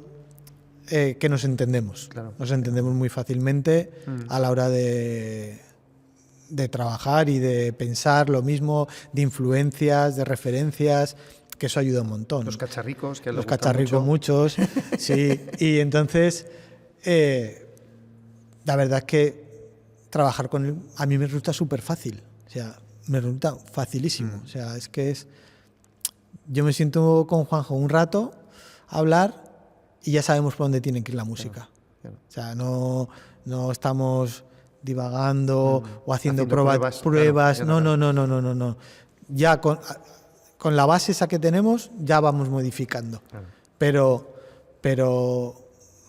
que nos entendemos, nos entendemos muy fácilmente a la hora de trabajar y de pensar lo mismo, de influencias, de referencias, que eso ayuda un montón. Los cacharricos, que los cacharricos muchos, sí. Y entonces, la verdad es que trabajar con él a mí me resulta súper fácil. O sea, me resulta facilísimo. O sea, yo me siento con Juanjo un rato a hablar y ya sabemos por dónde tiene que ir la música. Claro. O sea, no estamos divagando o haciendo pruebas. Claro, no. Ya con la base esa que tenemos ya vamos modificando. pero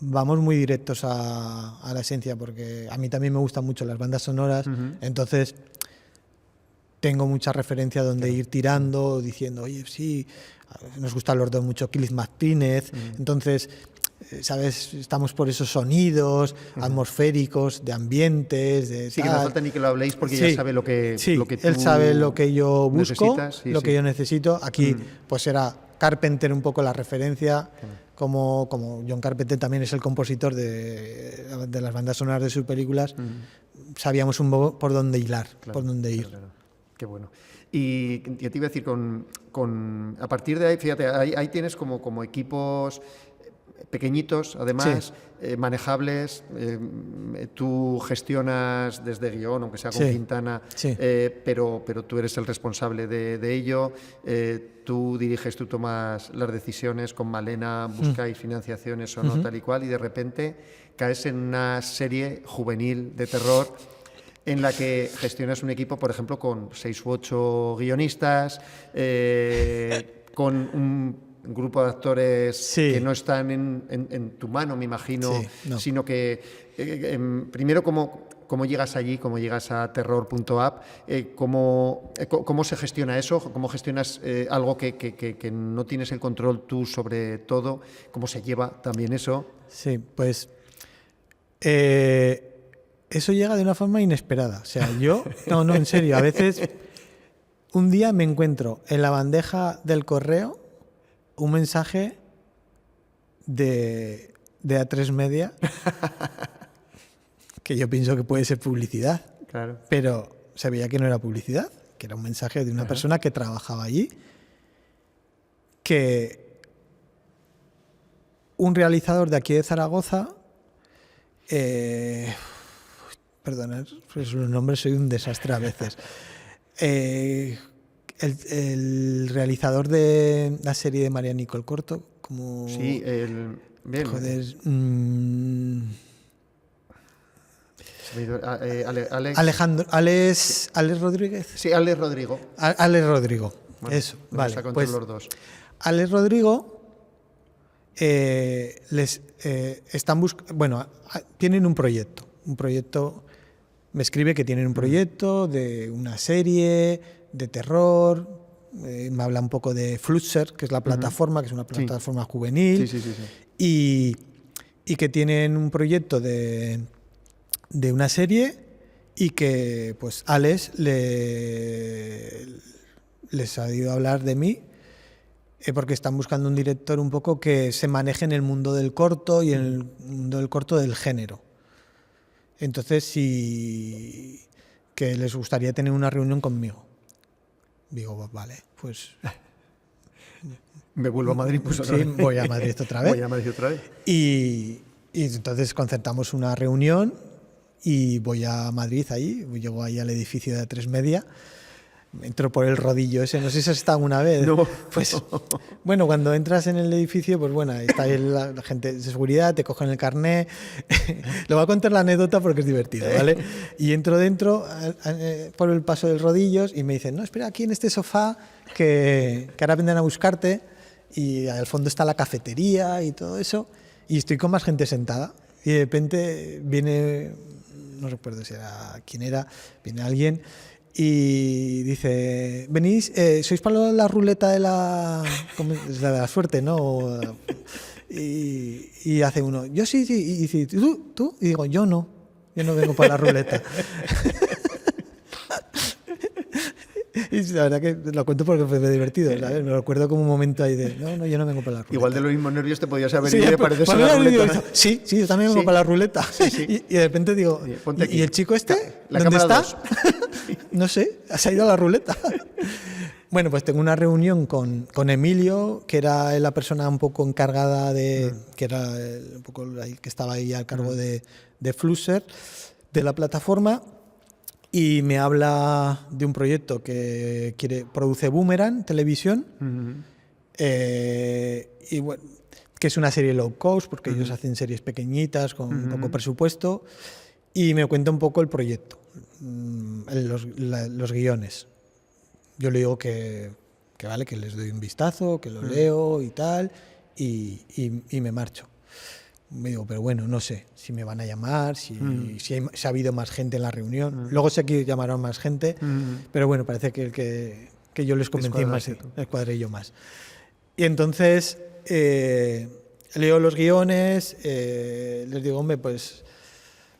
vamos muy directos a la esencia, porque a mí también me gustan mucho las bandas sonoras, entonces tengo mucha referencia donde ir tirando, diciendo, oye, sí, nos gustan los dos mucho Cliff Martínez, entonces, ¿sabes? Estamos por esos sonidos atmosféricos, de ambientes, de Sí, tal. que no falta ni que lo habléis porque ya sabe lo que tú él sabe lo que yo busco, que yo necesito. Aquí pues era Carpenter un poco la referencia, como John Carpenter también es el compositor de las bandas sonoras de sus películas, sabíamos un poco por dónde hilar, por dónde ir. Claro. Qué bueno. Y te iba a decir, a partir de ahí, fíjate, ahí tienes como equipos pequeñitos, además, manejables. Tú gestionas desde guión, aunque sea con Quintana, pero tú eres el responsable de ello. Tú diriges, tú tomas las decisiones con Malena, buscáis financiaciones o no, tal y cual, y de repente caes en una serie juvenil de terror en la que gestionas un equipo, por ejemplo, con 6 u 8 guionistas, con un grupo de actores que no están en tu mano, me imagino, sino que primero cómo llegas allí, cómo llegas a terror.app, cómo se gestiona eso, cómo gestionas algo que no tienes el control tú sobre todo, cómo se lleva también eso. Sí, pues eso llega de una forma inesperada. O sea, yo, no, en serio, a veces un día me encuentro en la bandeja del correo un mensaje de A3 Media que yo pienso que puede ser publicidad, pero se veía que no era publicidad, que era un mensaje de una persona que trabajaba allí, que un realizador de aquí de Zaragoza, perdonad, pues los nombres soy un desastre a veces, el realizador de la serie de María Nicole Corto, como... Sí, bien. Joder... Alex Rodríguez. Sí, Alex Rodrigo. Alex Rodrigo, bueno, eso, vale. Pues los dos. Alex Rodrigo están buscando... Bueno, tienen un proyecto. Me escribe que tienen un proyecto de una serie de terror, me habla un poco de Fluxer, que es la plataforma, que es una plataforma juvenil, y que tienen un proyecto de una serie y que pues Alex les ha ido a hablar de mí porque están buscando un director un poco que se maneje en el mundo del corto y en el mundo del corto del género. Entonces, que les gustaría tener una reunión conmigo. Digo, vale, pues... Me vuelvo a Madrid, pues otra vez. Voy a Madrid otra vez. Y entonces concertamos una reunión y voy a Madrid ahí, llego ahí al edificio de A3 Media, entro por el rodillo ese, no sé si has estado una vez. No. Pues, bueno, cuando entras en el edificio, pues bueno, está ahí la gente de seguridad, te cogen el carné. Lo voy a contar la anécdota porque es divertido, ¿vale? Y entro dentro por el paso del rodillos y me dicen, no, espera, aquí en este sofá que ahora vendrán a buscarte, y al fondo está la cafetería y todo eso, y estoy con más gente sentada y de repente viene, no recuerdo si era quién era, viene alguien y dice, venís, sois para la ruleta de la suerte, ¿no? Y hace uno, yo sí, y dice, ¿tú? Y digo, yo no vengo para la ruleta. Y la verdad que lo cuento porque fue divertido, ¿sabes? Me lo recuerdo como un momento ahí de, no, yo no vengo para la ruleta. Igual de los mismos nervios te podías haber ido y pareces a la ruleta. Sí, yo también vengo para la ruleta. Sí. Y de repente digo, ¿y el chico este? ¿Dónde está? No sé, has ido a la ruleta. Bueno, pues tengo una reunión con Emilio, que era la persona un poco encargada que era un poco que estaba ahí al cargo de Fluxer, de la plataforma. Y me habla de un proyecto que produce Boomerang Televisión, y bueno, que es una serie low cost, porque ellos hacen series pequeñitas con poco presupuesto, y me cuenta un poco el proyecto, los guiones. Yo le digo que vale, que les doy un vistazo, que lo leo y tal, y me marcho. Me digo, pero bueno, no sé si me van a llamar, si ha habido más gente en la reunión. Luego sé que llamaron más gente, pero bueno, parece que yo les convencí más, el cuadrillo más. Y entonces leo los guiones, les digo, hombre, pues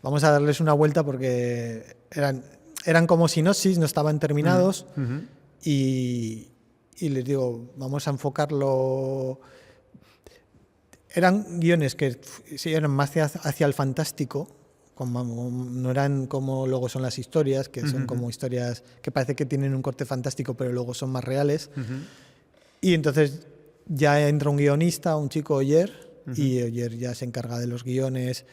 vamos a darles una vuelta porque eran como sinopsis, no estaban terminados, y les digo, vamos a enfocarlo. Eran guiones que sí, eran más hacia el fantástico, no eran como luego son las historias, que son como historias que parece que tienen un corte fantástico, pero luego son más reales. Y entonces ya entra un guionista, un chico, Oyer, y Oyer ya se encarga de los guiones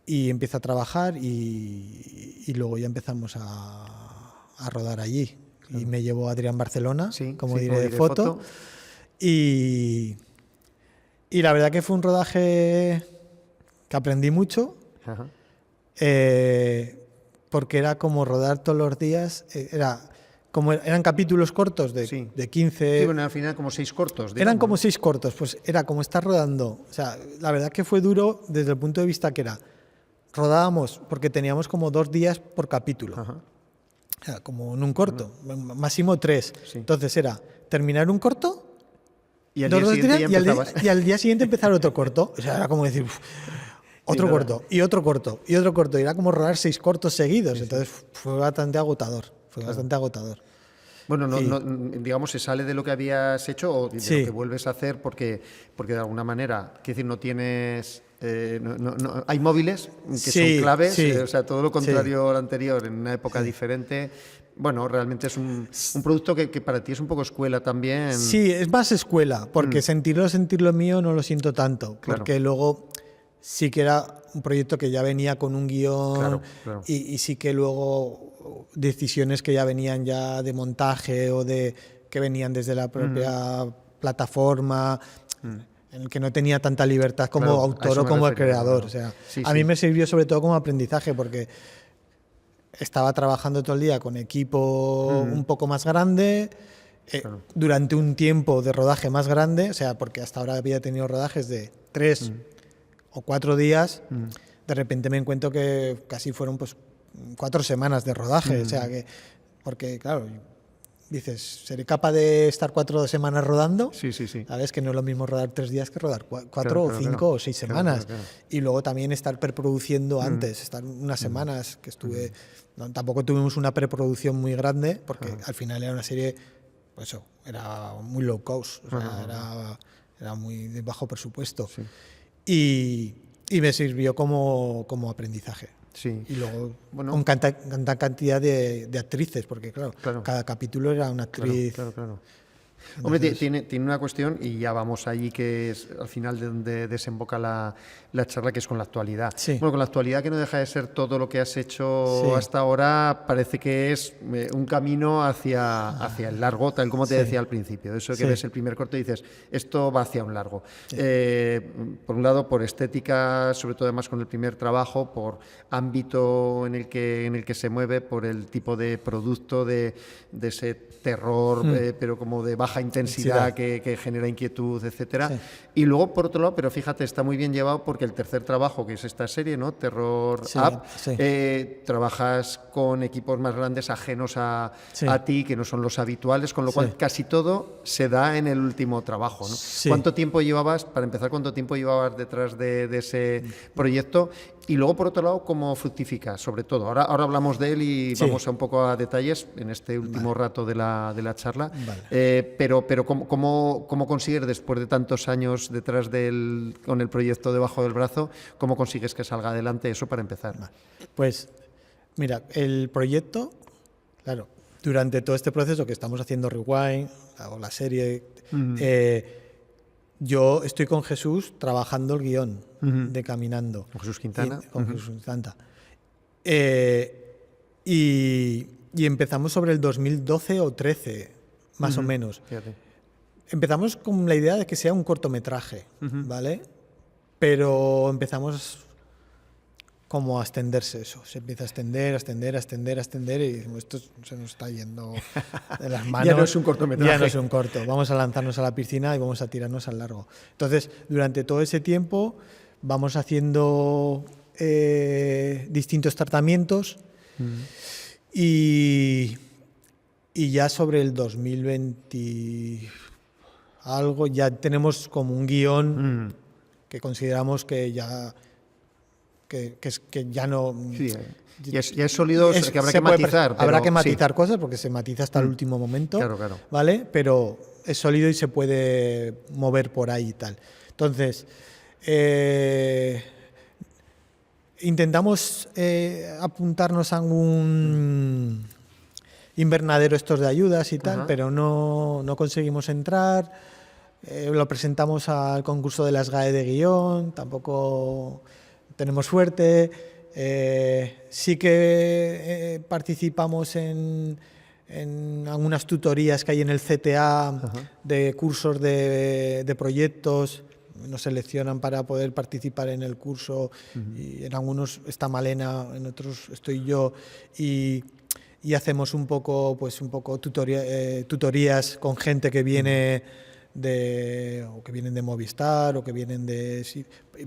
y empieza a trabajar, y luego ya empezamos a rodar allí. Y me llevó Adrián Barcelona como director de foto. Y la verdad que fue un rodaje que aprendí mucho, porque era como rodar todos los días, eran capítulos cortos de 15... Sí, bueno, al final como 6 cortos. Digamos. Eran como 6 cortos, pues era como estar rodando. O sea, la verdad que fue duro desde el punto de vista que rodábamos porque teníamos como 2 días por capítulo. O sea, como en un corto, máximo 3. Sí. Entonces era terminar un corto... Y al día siguiente empezar otro corto. O sea, era como decir, otro corto, y otro corto, y otro corto. Y era como rodar 6 cortos seguidos. Entonces fue bastante agotador. Bueno, digamos, se sale de lo que habías hecho o de lo que vuelves a hacer porque de alguna manera, quiero decir, no tienes... hay móviles que son claves, o sea, todo lo contrario al anterior, en una época diferente. Bueno, realmente es un producto que para ti es un poco escuela también. Sí, es más escuela, porque sentirlo mío no lo siento tanto, porque luego sí que era un proyecto que ya venía con un guión y sí que luego decisiones que ya venían ya de montaje o que venían desde la propia plataforma, en el que no tenía tanta libertad como autor o como creador. O sea, a mí me sirvió sobre todo como aprendizaje, porque estaba trabajando todo el día con equipo un poco más grande, durante un tiempo de rodaje más grande, o sea, porque hasta ahora había tenido rodajes de 3 o 4 días, de repente me encuentro que casi fueron pues 4 semanas de rodaje, o sea, porque claro, dices, ¿seré capaz de estar 4 semanas rodando? Sí. Sabes que no es lo mismo rodar 3 días que rodar 4 o 5 o 6 semanas. Y luego también estar preproduciendo antes, estar unas semanas que estuve... tampoco tuvimos una preproducción muy grande, porque al final era una serie, pues eso, era muy low cost, o sea, era muy de bajo presupuesto. Y me sirvió como aprendizaje. Y luego con tanta cantidad de actrices, porque claro, cada capítulo era una actriz. Claro. Hombre, tiene una cuestión, y ya vamos allí, que es al final de donde desemboca la charla, que es con la actualidad. Bueno, con la actualidad, que no deja de ser todo lo que has hecho hasta ahora, parece que es un camino hacia el largo, tal como te decía al principio. Eso que ves el primer corto y dices, esto va hacia un largo. Por un lado, por estética, sobre todo además con el primer trabajo, por ámbito en el que se mueve, por el tipo de producto, de ese terror, pero como de baja intensidad que genera inquietud, etcétera. Y luego, por otro lado, pero fíjate, está muy bien llevado porque el tercer trabajo, que es esta serie, ¿no? Terror Up, trabajas con equipos más grandes, ajenos a ti, que no son los habituales, con lo cual casi todo se da en el último trabajo, ¿no? ¿Cuánto tiempo llevabas, para empezar, detrás de ese proyecto? Y luego, por otro lado, ¿cómo fructifica? Sobre todo, ahora hablamos de él y vamos un poco a detalles en este último rato de la charla. Pero ¿cómo consigues, después de tantos años detrás con el proyecto debajo del brazo, cómo consigues que salga adelante eso para empezar? Pues, mira, el proyecto, claro, durante todo este proceso que estamos haciendo Rewind, o la serie, yo estoy con Jesús trabajando el guión de Caminando. ¿Con Jesús Quintana? Jesús Quintana. Y empezamos sobre el 2012 o 13, más o menos. Fíjate. Empezamos con la idea de que sea un cortometraje, ¿vale? Pero empezamos como a extenderse eso. Se empieza a extender y decimos, esto se nos está yendo de las manos. Ya no es un cortometraje. Ya no es un corto. Vamos a lanzarnos a la piscina y vamos a tirarnos al largo. Entonces, durante todo ese tiempo vamos haciendo distintos tratamientos y ya sobre el 2020 algo ya tenemos como un guión que consideramos que ya que ya no... Sí, ya es sólido, que habrá que matizar. Habrá que matizar cosas porque se matiza hasta el último momento, claro. ¿vale? Pero es sólido y se puede mover por ahí y tal. Entonces, intentamos apuntarnos a un invernadero estos de ayudas y tal, pero no conseguimos entrar. Lo presentamos al concurso de las GAE de guión, tampoco tenemos suerte. Sí que participamos en algunas tutorías que hay en el CTA de cursos de proyectos. Nos seleccionan para poder participar en el curso y en algunos está Malena, en otros estoy yo y hacemos un poco tutorías con gente que viene o que vienen de Movistar o que vienen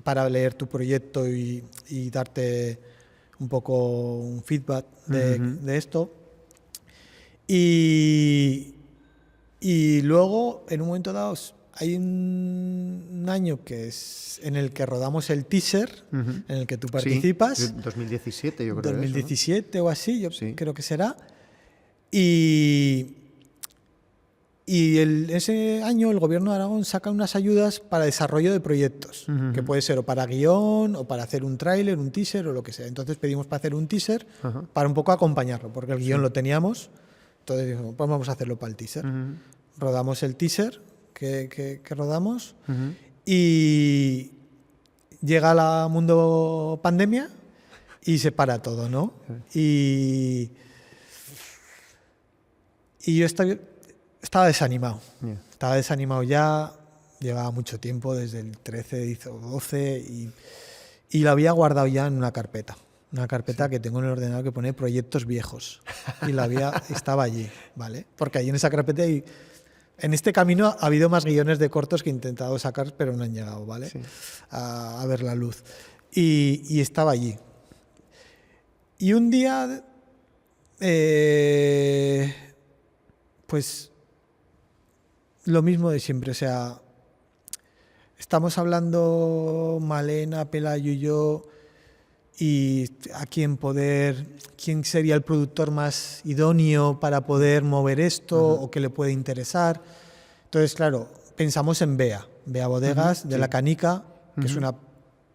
para leer tu proyecto y darte un poco un feedback de esto. Y luego, en un momento dado, hay un año que es en el que rodamos el teaser, en el que tú participas. Sí, 2017, yo creo. 2017 eso, ¿no? o así, yo creo que será. Y ese año el Gobierno de Aragón saca unas ayudas para desarrollo de proyectos, que puede ser o para guión, o para hacer un tráiler, un teaser o lo que sea. Entonces pedimos para hacer un teaser para un poco acompañarlo, porque el guión lo teníamos. Entonces dijimos, pues vamos a hacerlo para el teaser. Rodamos el teaser que rodamos y llega la mundo pandemia y se para todo, ¿no? Y yo estaba desanimado. Estaba desanimado ya, llevaba mucho tiempo, desde el 13 o 12, y lo había guardado ya en una carpeta. Una carpeta que tengo en el ordenador que pone proyectos viejos. Y estaba allí, ¿vale? Porque allí en esa carpeta en este camino ha habido más guiones de cortos que he intentado sacar, pero no han llegado, ¿vale? Sí. A ver la luz. Y estaba allí. Y un día, pues, lo mismo de siempre. O sea, estamos hablando Malena, Pelayo y yo, y quién sería el productor más idóneo para poder mover esto o que le puede interesar. Entonces, claro, pensamos en Bea Bodegas, de La Canica, que es una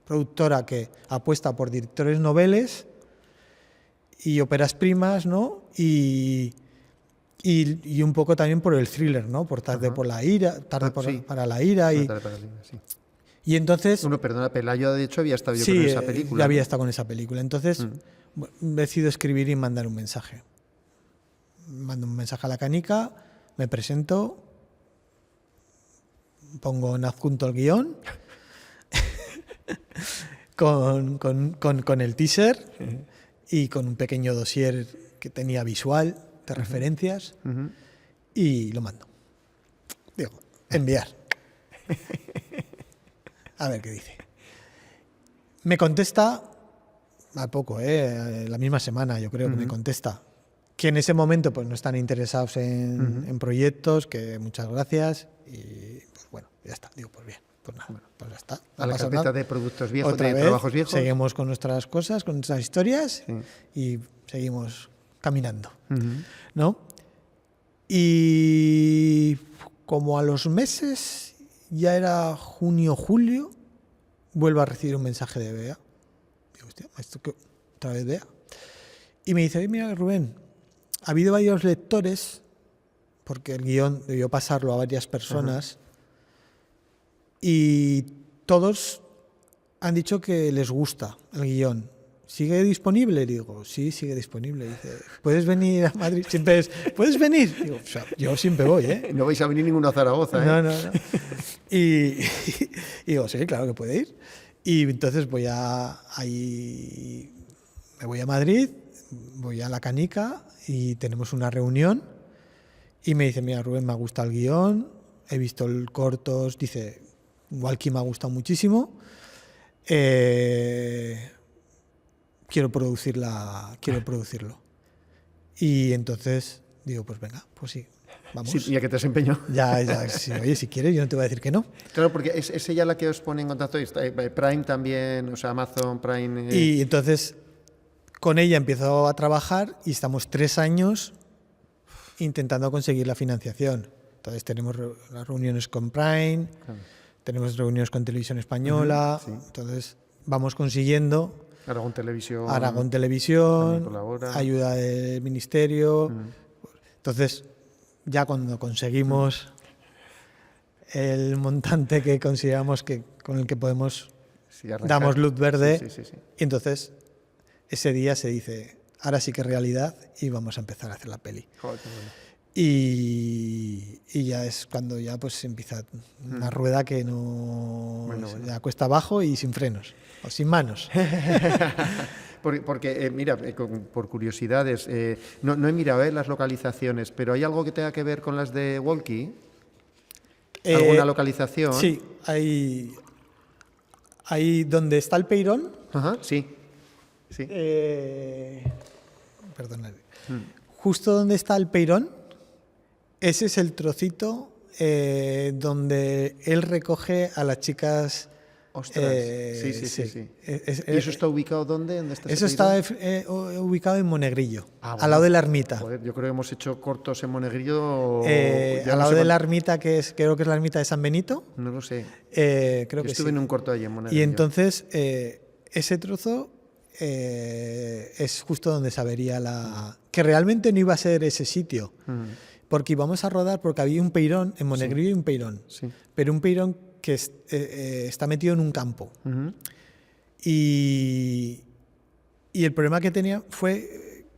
productora que apuesta por directores noveles y óperas primas, ¿no? Y un poco también por el thriller, ¿no? Por Tarde por la ira, para la ira. Y entonces... Bueno, perdona, Pelayo de hecho había estado yo con esa película. Ya había estado con esa película. Entonces decido escribir y mandar un mensaje. Mando un mensaje a La Canica, me presento, pongo en adjunto el guión con el teaser y con un pequeño dossier que tenía visual de referencias y lo mando. Digo, enviar. A ver qué dice. Me contesta a poco, la misma semana yo creo que me contesta. Que en ese momento pues no están interesados en proyectos, que muchas gracias y pues bueno, ya está. Digo, pues bien, pues nada, pues ya está. No a la carpeta de productos viejos, otra de vez, trabajos viejos. Seguimos con nuestras cosas, con nuestras historias y seguimos caminando, ¿no? Y como a los meses, ya era junio, julio, vuelvo a recibir un mensaje de Bea. Digo, hostia, ¿esto qué? ¿Otra vez Bea? Y me dice, oye, mira, Rubén, ha habido varios lectores, porque el guión debió pasarlo a varias personas, y todos han dicho que les gusta el guión. ¿Sigue disponible? Digo, sí, sigue disponible. Dice, ¿puedes venir a Madrid? Siempre es, ¿puedes venir? Digo, o sea, yo siempre voy, ¿eh? No vais a venir ninguno a Zaragoza, ¿eh? No. Y digo, sí, claro que puede ir. Y entonces me voy a Madrid, voy a La Canica y tenemos una reunión y me dice, mira Rubén, me ha gustado el guión, he visto el cortos, dice, Walkie me ha gustado muchísimo, quiero producirlo. Y entonces digo, pues venga, pues sí, vamos. Sí, ya que te has empeñado. Ya, sí, oye, si quieres, yo no te voy a decir que no. Claro, porque es ella la que os pone en contacto. Prime también, o sea, Amazon Prime. Y entonces con ella empiezo a trabajar y estamos 3 años intentando conseguir la financiación. Entonces tenemos las reuniones con Prime, claro. Tenemos reuniones con Televisión Española, sí. Entonces vamos consiguiendo. Aragón Televisión, ayuda del Ministerio. Entonces, ya cuando conseguimos el montante que consideramos que con el que podemos, damos luz verde, sí. Y entonces ese día se dice, ahora sí que es realidad y vamos a empezar a hacer la peli. Joder, qué bueno. Y ya es cuando ya pues empieza una rueda que no ya cuesta abajo y sin frenos o sin manos. Porque mira, por curiosidades, no he mirado las localizaciones, pero ¿hay algo que tenga que ver con las de Walkie? ¿Alguna localización? Sí, hay donde está el Peirón. Ajá, sí. Perdonad. Justo donde está el Peirón, ese es el trocito donde él recoge a las chicas. Ostras, sí. ¿Y eso está ubicado dónde? Eso está ubicado en Monegrillo, al lado de la ermita. Joder, yo creo que hemos hecho cortos en Monegrillo. Al lado de la ermita, creo que es la ermita de San Benito. No lo sé. Creo que estuve en un corto allí en Monegrillo. Y entonces, ese trozo es justo donde se vería que realmente no iba a ser ese sitio. Porque íbamos a rodar, porque había un peirón, en Monegrillo hay un peirón, pero un peirón que está metido en un campo. Y el problema que tenía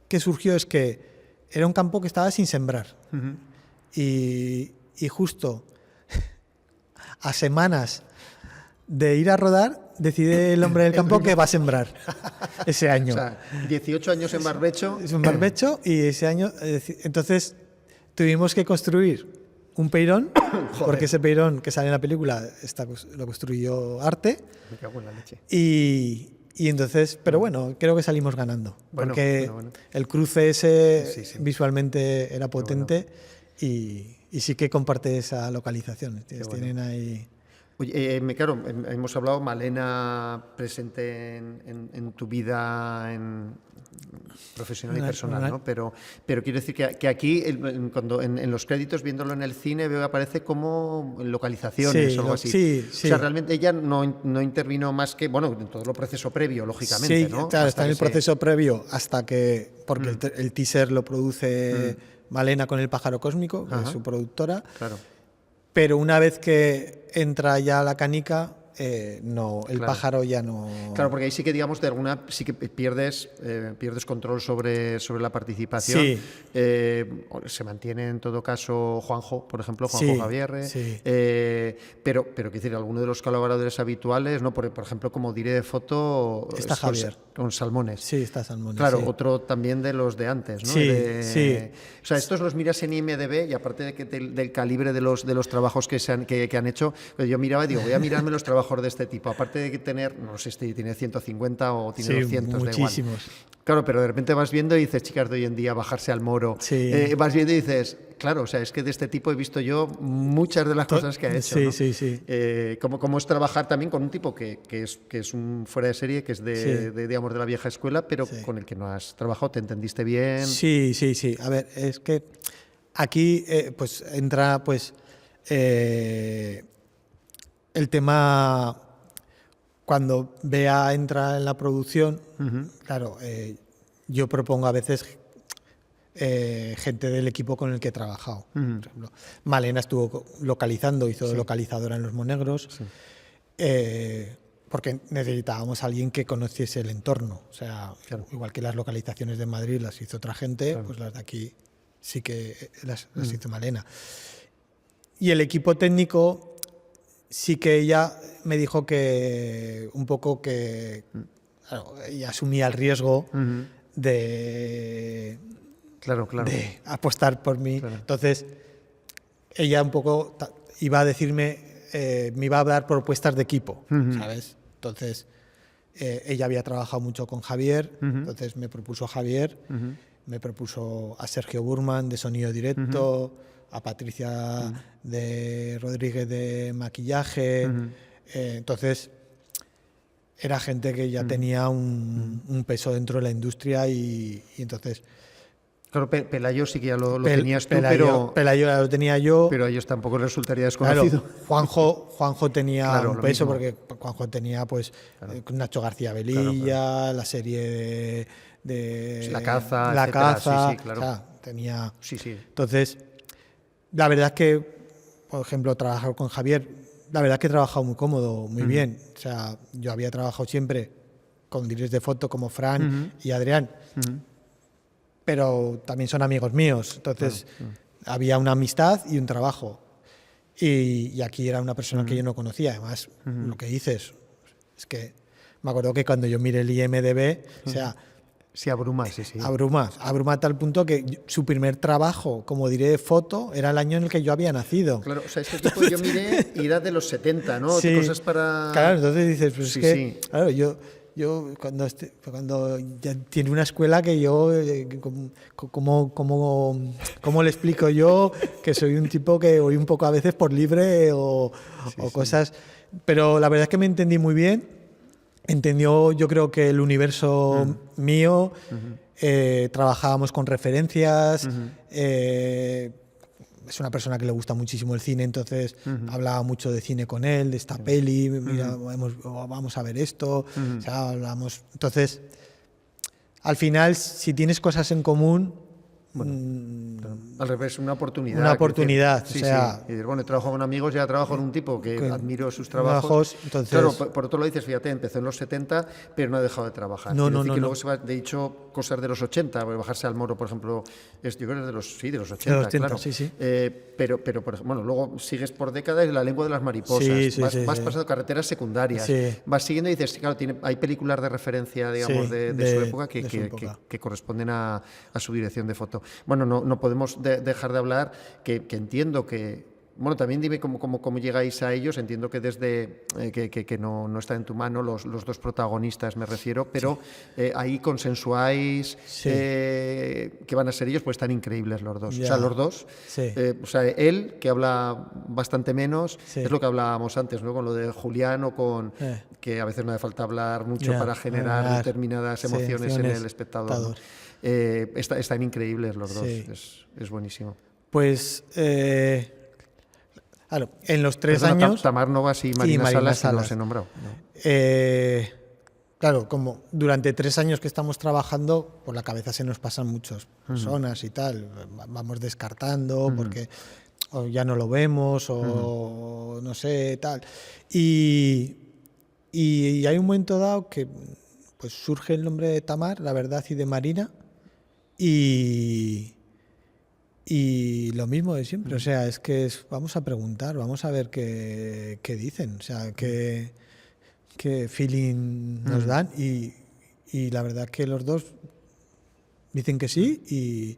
que surgió es que era un campo que estaba sin sembrar. Y justo a semanas de ir a rodar, decide el hombre del campo que va a sembrar ese año. O sea, 18 años en barbecho. Es un barbecho y ese año, entonces tuvimos que construir un peirón, porque ese peirón que sale en la película lo construyó Arte. Me cago en la leche. Y entonces, pero bueno, creo que salimos ganando. Porque el cruce ese visualmente era potente y sí que comparte esa localización. Tienen ahí. Oye, claro, hemos hablado, Malena presente en tu vida profesional y personal, ¿no? Pero quiero decir que aquí, cuando en los créditos, viéndolo en el cine, veo que aparece como localizaciones o algo así. Sí. O sea, realmente ella no intervino más que, bueno, en todo el proceso previo, lógicamente, sí, ¿no? Claro, está en el proceso previo hasta que, porque el teaser lo produce Malena con El pájaro cósmico, que es su productora. Claro. Pero una vez que entra ya La Canica, pájaro ya no. Claro, porque ahí sí que, digamos, sí que pierdes control sobre la participación. Sí. Se mantiene en todo caso Juanjo, por ejemplo, Juanjo Javier. Sí. Pero quiero decir, alguno de los colaboradores habituales, ¿no? Por ejemplo, como diré de foto, está Javier. Con Salmones. Sí, está Salmones. Claro, otro también de los de antes, ¿no? Sí. O sea, estos los miras en IMDb y aparte del calibre de los trabajos que han hecho, yo miraba y digo, voy a mirarme los trabajos de este tipo, aparte de tener, no sé si tiene 150 o tiene 200, muchísimos. Da igual. Claro, pero de repente vas viendo y dices, chicas de hoy en día, bajarse al Moro. Sí. Vas viendo y dices, claro, o sea, es que de este tipo he visto yo muchas de las cosas que ha hecho. ¿no? Sí. Cómo es trabajar también con un tipo que es un fuera de serie, que es digamos, de la vieja escuela, pero con el que no has trabajado, ¿te entendiste bien? Sí. A ver, es que aquí pues entra pues el tema, cuando Bea entra en la producción, claro, yo propongo a veces gente del equipo con el que he trabajado. Por ejemplo, Malena estuvo localizando, hizo localizadora en Los Monegros, porque necesitábamos a alguien que conociese el entorno. O sea, igual que las localizaciones de Madrid las hizo otra gente, pues las de aquí sí que las hizo Malena. Y el equipo técnico, sí que ella me dijo que un poco que claro, ella asumía el riesgo de apostar por mí. Claro. Entonces, ella un poco iba a decirme, me iba a dar propuestas de equipo, ¿sabes? Entonces, ella había trabajado mucho con Javier, entonces me propuso a Javier, me propuso a Sergio Burman de sonido directo, a Patricia de Rodríguez de maquillaje. Entonces, era gente que ya tenía un peso dentro de la industria y entonces... Claro, Pelayo sí que ya lo tenías tú, Pelayo ya lo tenía yo. Pero a ellos tampoco les resultaría desconocido. Claro, Juanjo tenía un peso mismo. porque Juanjo tenía pues Nacho García Velilla, la serie de La Caza, La etcétera. Caza, sí, claro. o sea, tenía... Sí. Entonces, la verdad es que, por ejemplo, trabajar con Javier, la verdad es que he trabajado muy cómodo, muy bien. O sea, yo había trabajado siempre con directores de foto como Fran y Adrián, pero también son amigos míos. Entonces, había una amistad y un trabajo. Y aquí era una persona que yo no conocía. Además, lo que dices es que me acuerdo que cuando yo miré el IMDb, o sea... Sí, abruma, sí. Abruma a tal punto que su primer trabajo como diré de foto era el año en el que yo había nacido. Claro, o sea, este tipo yo miré y era de los 70, ¿no? Sí, cosas para... Claro, entonces dices, pues Sí, es que, sí. claro, yo cuando ya tiene una escuela que yo, ¿cómo le explico yo que soy un tipo que voy un poco a veces por libre o cosas? Pero la verdad es que me entendí muy bien. Entendió, yo creo que el universo mío, trabajábamos con referencias, es una persona que le gusta muchísimo el cine, entonces hablaba mucho de cine con él, de esta peli, mira, vamos a ver esto, o sea, hablamos. Entonces, al final, si tienes cosas en común... Al revés, una oportunidad. Una oportunidad, decir, o sea... Sí. Y bueno, trabajo con amigos, ya trabajo con un tipo que admiro sus trabajos. Entonces... Claro, por otro lado dices, fíjate, empezó en los 70, pero no ha dejado de trabajar. No. Luego se va, de hecho, cosas de los 80, bajarse al Moro, por ejemplo, yo creo que es de los 80, de los 80 claro. sí. Pero por ejemplo, bueno, luego sigues por décadas La lengua de las mariposas, vas pasando carreteras secundarias, vas siguiendo y dices, claro, hay películas de referencia, digamos, de su época que corresponden a su dirección de foto. Bueno, no podemos dejar de hablar que entiendo que... Bueno, también dime cómo llegáis a ellos. Entiendo que desde que no está en tu mano los dos protagonistas, me refiero, pero ahí consensuáis que van a ser ellos, pues están increíbles los dos. Ya. O sea, los dos. Sí. O sea, él, que habla bastante menos, es lo que hablábamos antes, ¿no? Con lo de Julián o con... que a veces no hace falta hablar mucho para generar determinadas emociones en el espectador, ¿no? Están increíbles los dos, es buenísimo. Pues, claro, en los 3 años... Tamar Novas y Marina Salas, que no los he nombrado. No. Claro, como durante 3 años que estamos trabajando, por la cabeza se nos pasan muchas personas y tal, vamos descartando porque o ya no lo vemos o no sé, tal. Y hay un momento dado que pues surge el nombre de Tamar, la verdad, y de Marina, y lo mismo de siempre, o sea, es que vamos a preguntar, vamos a ver qué dicen, o sea, qué feeling nos dan, y la verdad que los dos dicen que sí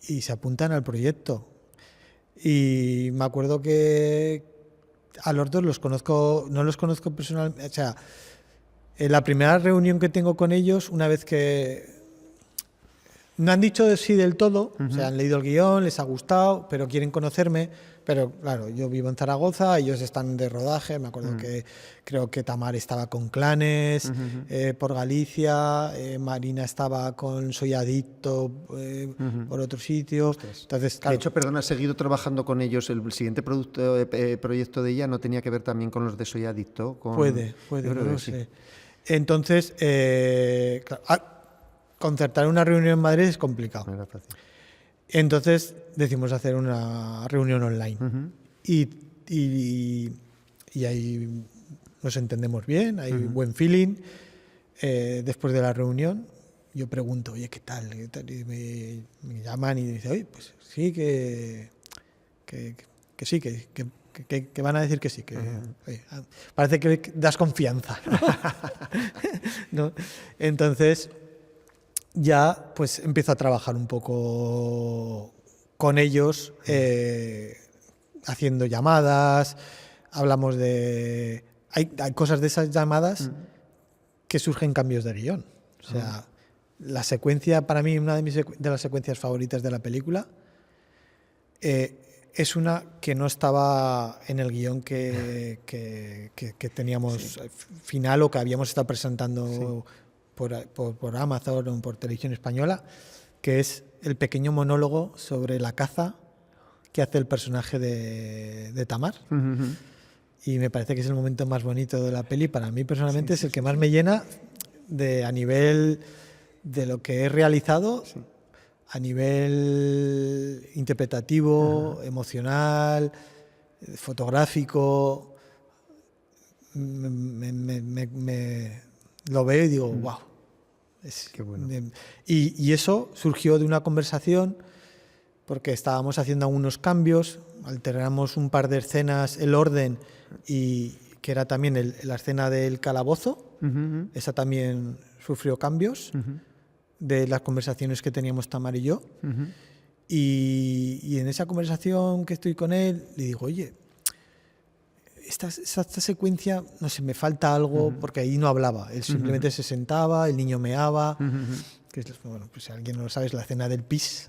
y se apuntan al proyecto. Y me acuerdo que a los dos no los conozco personalmente, o sea, en la primera reunión que tengo con ellos, una vez que no han dicho de sí del todo, o sea, han leído el guión, les ha gustado, pero quieren conocerme. Pero claro, yo vivo en Zaragoza, ellos están de rodaje, me acuerdo que creo que Tamar estaba con Clanes, por Galicia, Marina estaba con Soy Adicto, por otro sitio. Entonces, claro, de hecho, perdona, has seguido trabajando con ellos. El siguiente proyecto de ella no tenía que ver también con los de Soy Adicto. Puede, no lo sé. Entonces, claro, concertar una reunión en Madrid es complicado. No era fácil. Entonces decidimos hacer una reunión online y ahí nos entendemos bien, hay buen feeling. Después de la reunión yo pregunto, oye, ¿qué tal? Y me llaman y dicen, oye, pues sí, que que van a decir que sí, que oye, parece que das confianza, ¿no? Entonces ya pues empiezo a trabajar un poco con ellos, haciendo llamadas, hablamos de... Hay cosas de esas llamadas que surgen cambios de guión. O sea, la secuencia, para mí, una de las secuencias favoritas de la película, es una que no estaba en el guión que teníamos final o que habíamos estado presentando por Amazon o por Televisión Española, que es el pequeño monólogo sobre la caza que hace el personaje de Tamar. Y me parece que es el momento más bonito de la peli. Para mí, personalmente, es el que más me llena a nivel de lo que he realizado, a nivel interpretativo, emocional, fotográfico. Lo veo y digo, wow. Qué bueno. Y eso surgió de una conversación porque estábamos haciendo algunos cambios, alteramos un par de escenas, el orden, y que era también la escena del calabozo. Esa también sufrió cambios de las conversaciones que teníamos Tamar y yo. Y en esa conversación que estoy con él, le digo, oye, esta secuencia, no sé, me falta algo, porque ahí no hablaba. Él simplemente se sentaba, el niño meaba, que es, bueno, pues si alguien no lo sabe, es la escena del pis.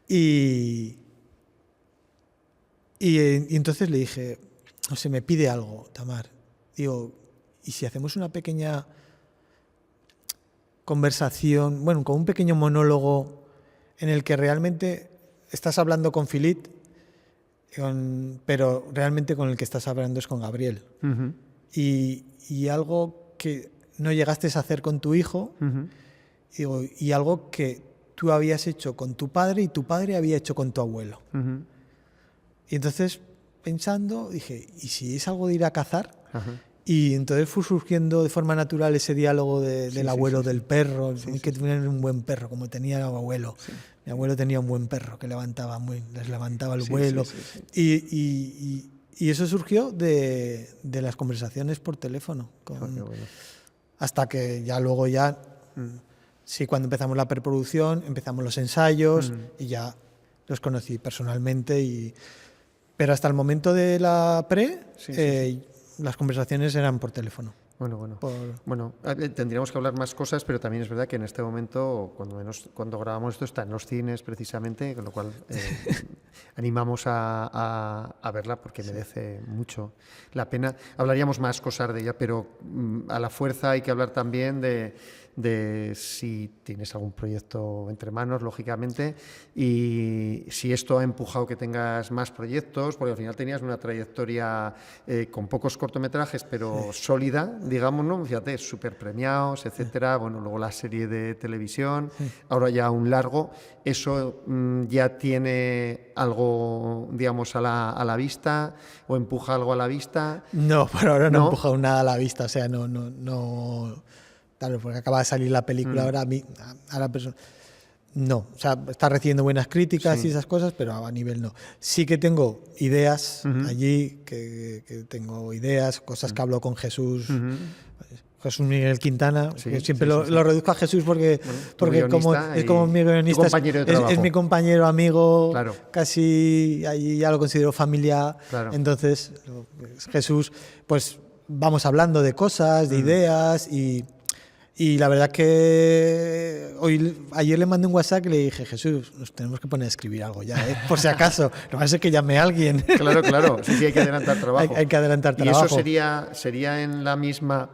Y entonces le dije, no sé, me pide algo, Tamar. Digo, ¿y si hacemos una pequeña conversación, bueno, con un pequeño monólogo en el que realmente estás hablando con Philippe, pero realmente con el que estás hablando es con Gabriel? Y algo que no llegaste a hacer con tu hijo, digo, y algo que tú habías hecho con tu padre y tu padre había hecho con tu abuelo. Y entonces, pensando, dije, ¿y si es algo de ir a cazar? Y entonces fue surgiendo de forma natural ese diálogo del abuelo, del perro. Tienes que tener un buen perro, como tenía el abuelo. Mi abuelo tenía un buen perro que les levantaba el vuelo. Y eso surgió de las conversaciones por teléfono. Bueno. Hasta que ya luego sí, cuando empezamos la preproducción, empezamos los ensayos y ya los conocí personalmente. Pero hasta el momento de la las conversaciones eran por teléfono. Bueno, tendríamos que hablar más cosas, pero también es verdad que en este momento, cuando grabamos esto, está en los cines precisamente, con lo cual animamos a verla porque merece mucho la pena. Hablaríamos más cosas de ella, pero a la fuerza hay que hablar también de si tienes algún proyecto entre manos, lógicamente, y si esto ha empujado que tengas más proyectos, porque al final tenías una trayectoria con pocos cortometrajes, pero sólida, digamos, ¿no? Fíjate, súper premiados, etcétera. Bueno, luego la serie de televisión, ahora ya un largo. ¿Eso ya tiene algo, digamos, a la vista o empuja algo a la vista? No, por ahora no ha empujado nada a la vista, o sea, no. Claro, porque acaba de salir la película ahora, no, o sea, está recibiendo buenas críticas y esas cosas, pero a nivel no. Sí que tengo ideas allí, que tengo ideas, cosas que hablo con Jesús, Jesús Miguel Quintana, que siempre lo reduzco a Jesús porque como es como mi guionista, es mi compañero, amigo, casi allí ya lo considero familia, entonces Jesús, pues vamos hablando de cosas, de ideas y la verdad que ayer le mandé un WhatsApp y le dije, Jesús, nos tenemos que poner a escribir algo ya, por si acaso. Lo que pasa es que llame a alguien. Claro. Sí, hay que adelantar trabajo. Hay que adelantar trabajo. ¿Y eso sería en la misma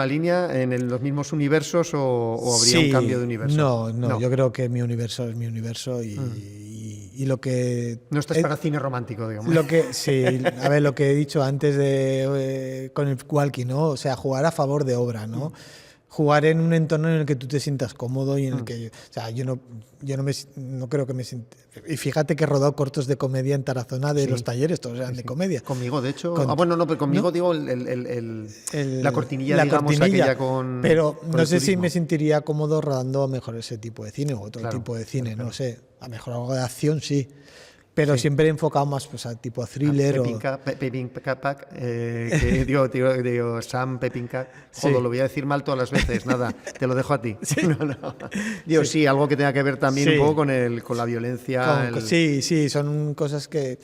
línea, en los mismos universos o habría un cambio de universo? No, yo creo que mi universo es mi universo y lo que... No estás para cine romántico, digamos. Lo que he dicho antes con el Walkie, ¿no? O sea, jugar a favor de obra, ¿no? Jugar en un entorno en el que tú te sientas cómodo y en el que, o sea, yo no creo que me sienta. Y fíjate que he rodado cortos de comedia en Tarazona de los talleres, todos eran de comedia. Conmigo, de hecho. Pero conmigo digo la cortinilla, digamos, aquella con. Pero con no sé si me sentiría cómodo rodando a mejor ese tipo de cine o otro tipo de cine, no sé. A mejor algo de acción, sí. pero Sí. siempre enfocado más pues, a tipo thriller. Pepinka Pack, digo, Sam Pepinka. Sí. Joder, lo voy a decir mal todas las veces. Nada, te lo dejo a ti. No. Digo, sí, algo que tenga que ver también Sí. un poco con la violencia. Sí, son cosas que...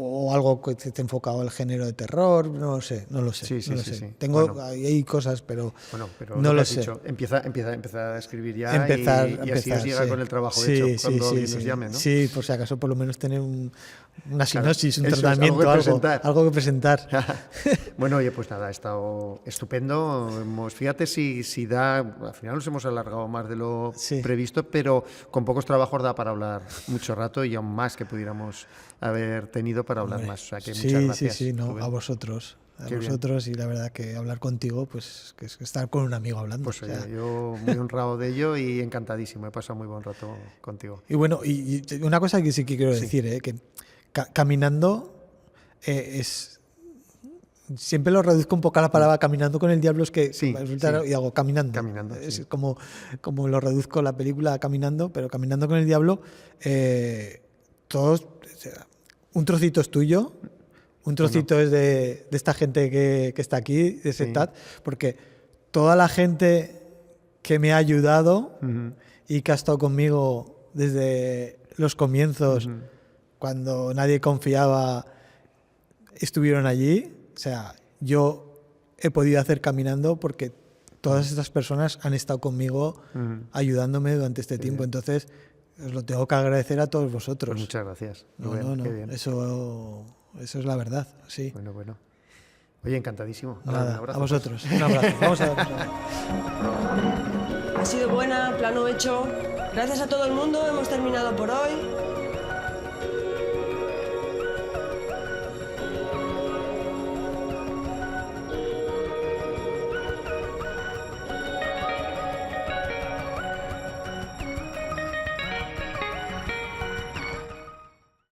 O algo que esté enfocado al género de terror, no lo sé. Sí. Tengo, Bueno. hay cosas, pero, Pero no lo has sé. dicho, empieza a escribir ya y así os llega sí. con el trabajo Sí, hecho cuando alguien sí. nos llame, ¿no? Sí, por si acaso por lo menos tener una sinopsis, un eso es, tratamiento, algo que presentar. algo que presentar. Bueno, oye, pues nada, ha estado estupendo. Fíjate si da, al final nos hemos alargado más de lo Sí. previsto, pero con pocos trabajos da para hablar mucho rato y aún más que pudiéramos haber tenido para hablar más. O sea que muchas gracias. Sí, no, Rubén. a vosotros. Qué vosotros bien. Y la verdad que hablar contigo, pues que es estar con un amigo hablando. Pues o sea. oye, yo muy honrado de ello y encantadísimo. He pasado muy buen rato contigo. Y bueno, y una cosa que sí que quiero decir, que caminando es... Siempre lo reduzco un poco a la palabra caminando con el diablo, es que y hago caminando. Caminando, es sí. como lo reduzco la película a caminando, pero caminando con el diablo, todos, un trocito es tuyo, un trocito es de esta gente que está aquí, de SEPTAT, porque toda la gente que me ha ayudado y que ha estado conmigo desde los comienzos, cuando nadie confiaba, estuvieron allí. O sea, yo he podido hacer caminando porque todas estas personas han estado conmigo ayudándome durante este tiempo. Entonces, os lo tengo que agradecer a todos vosotros. Pues muchas gracias, Rubén. No. Qué bien. Eso es la verdad, sí. Bueno. Oye, encantadísimo. Nada, Un abrazo, a vosotros. Un abrazo. Vamos a ver. Ha sido buena, plano hecho. Gracias a todo el mundo, hemos terminado por hoy.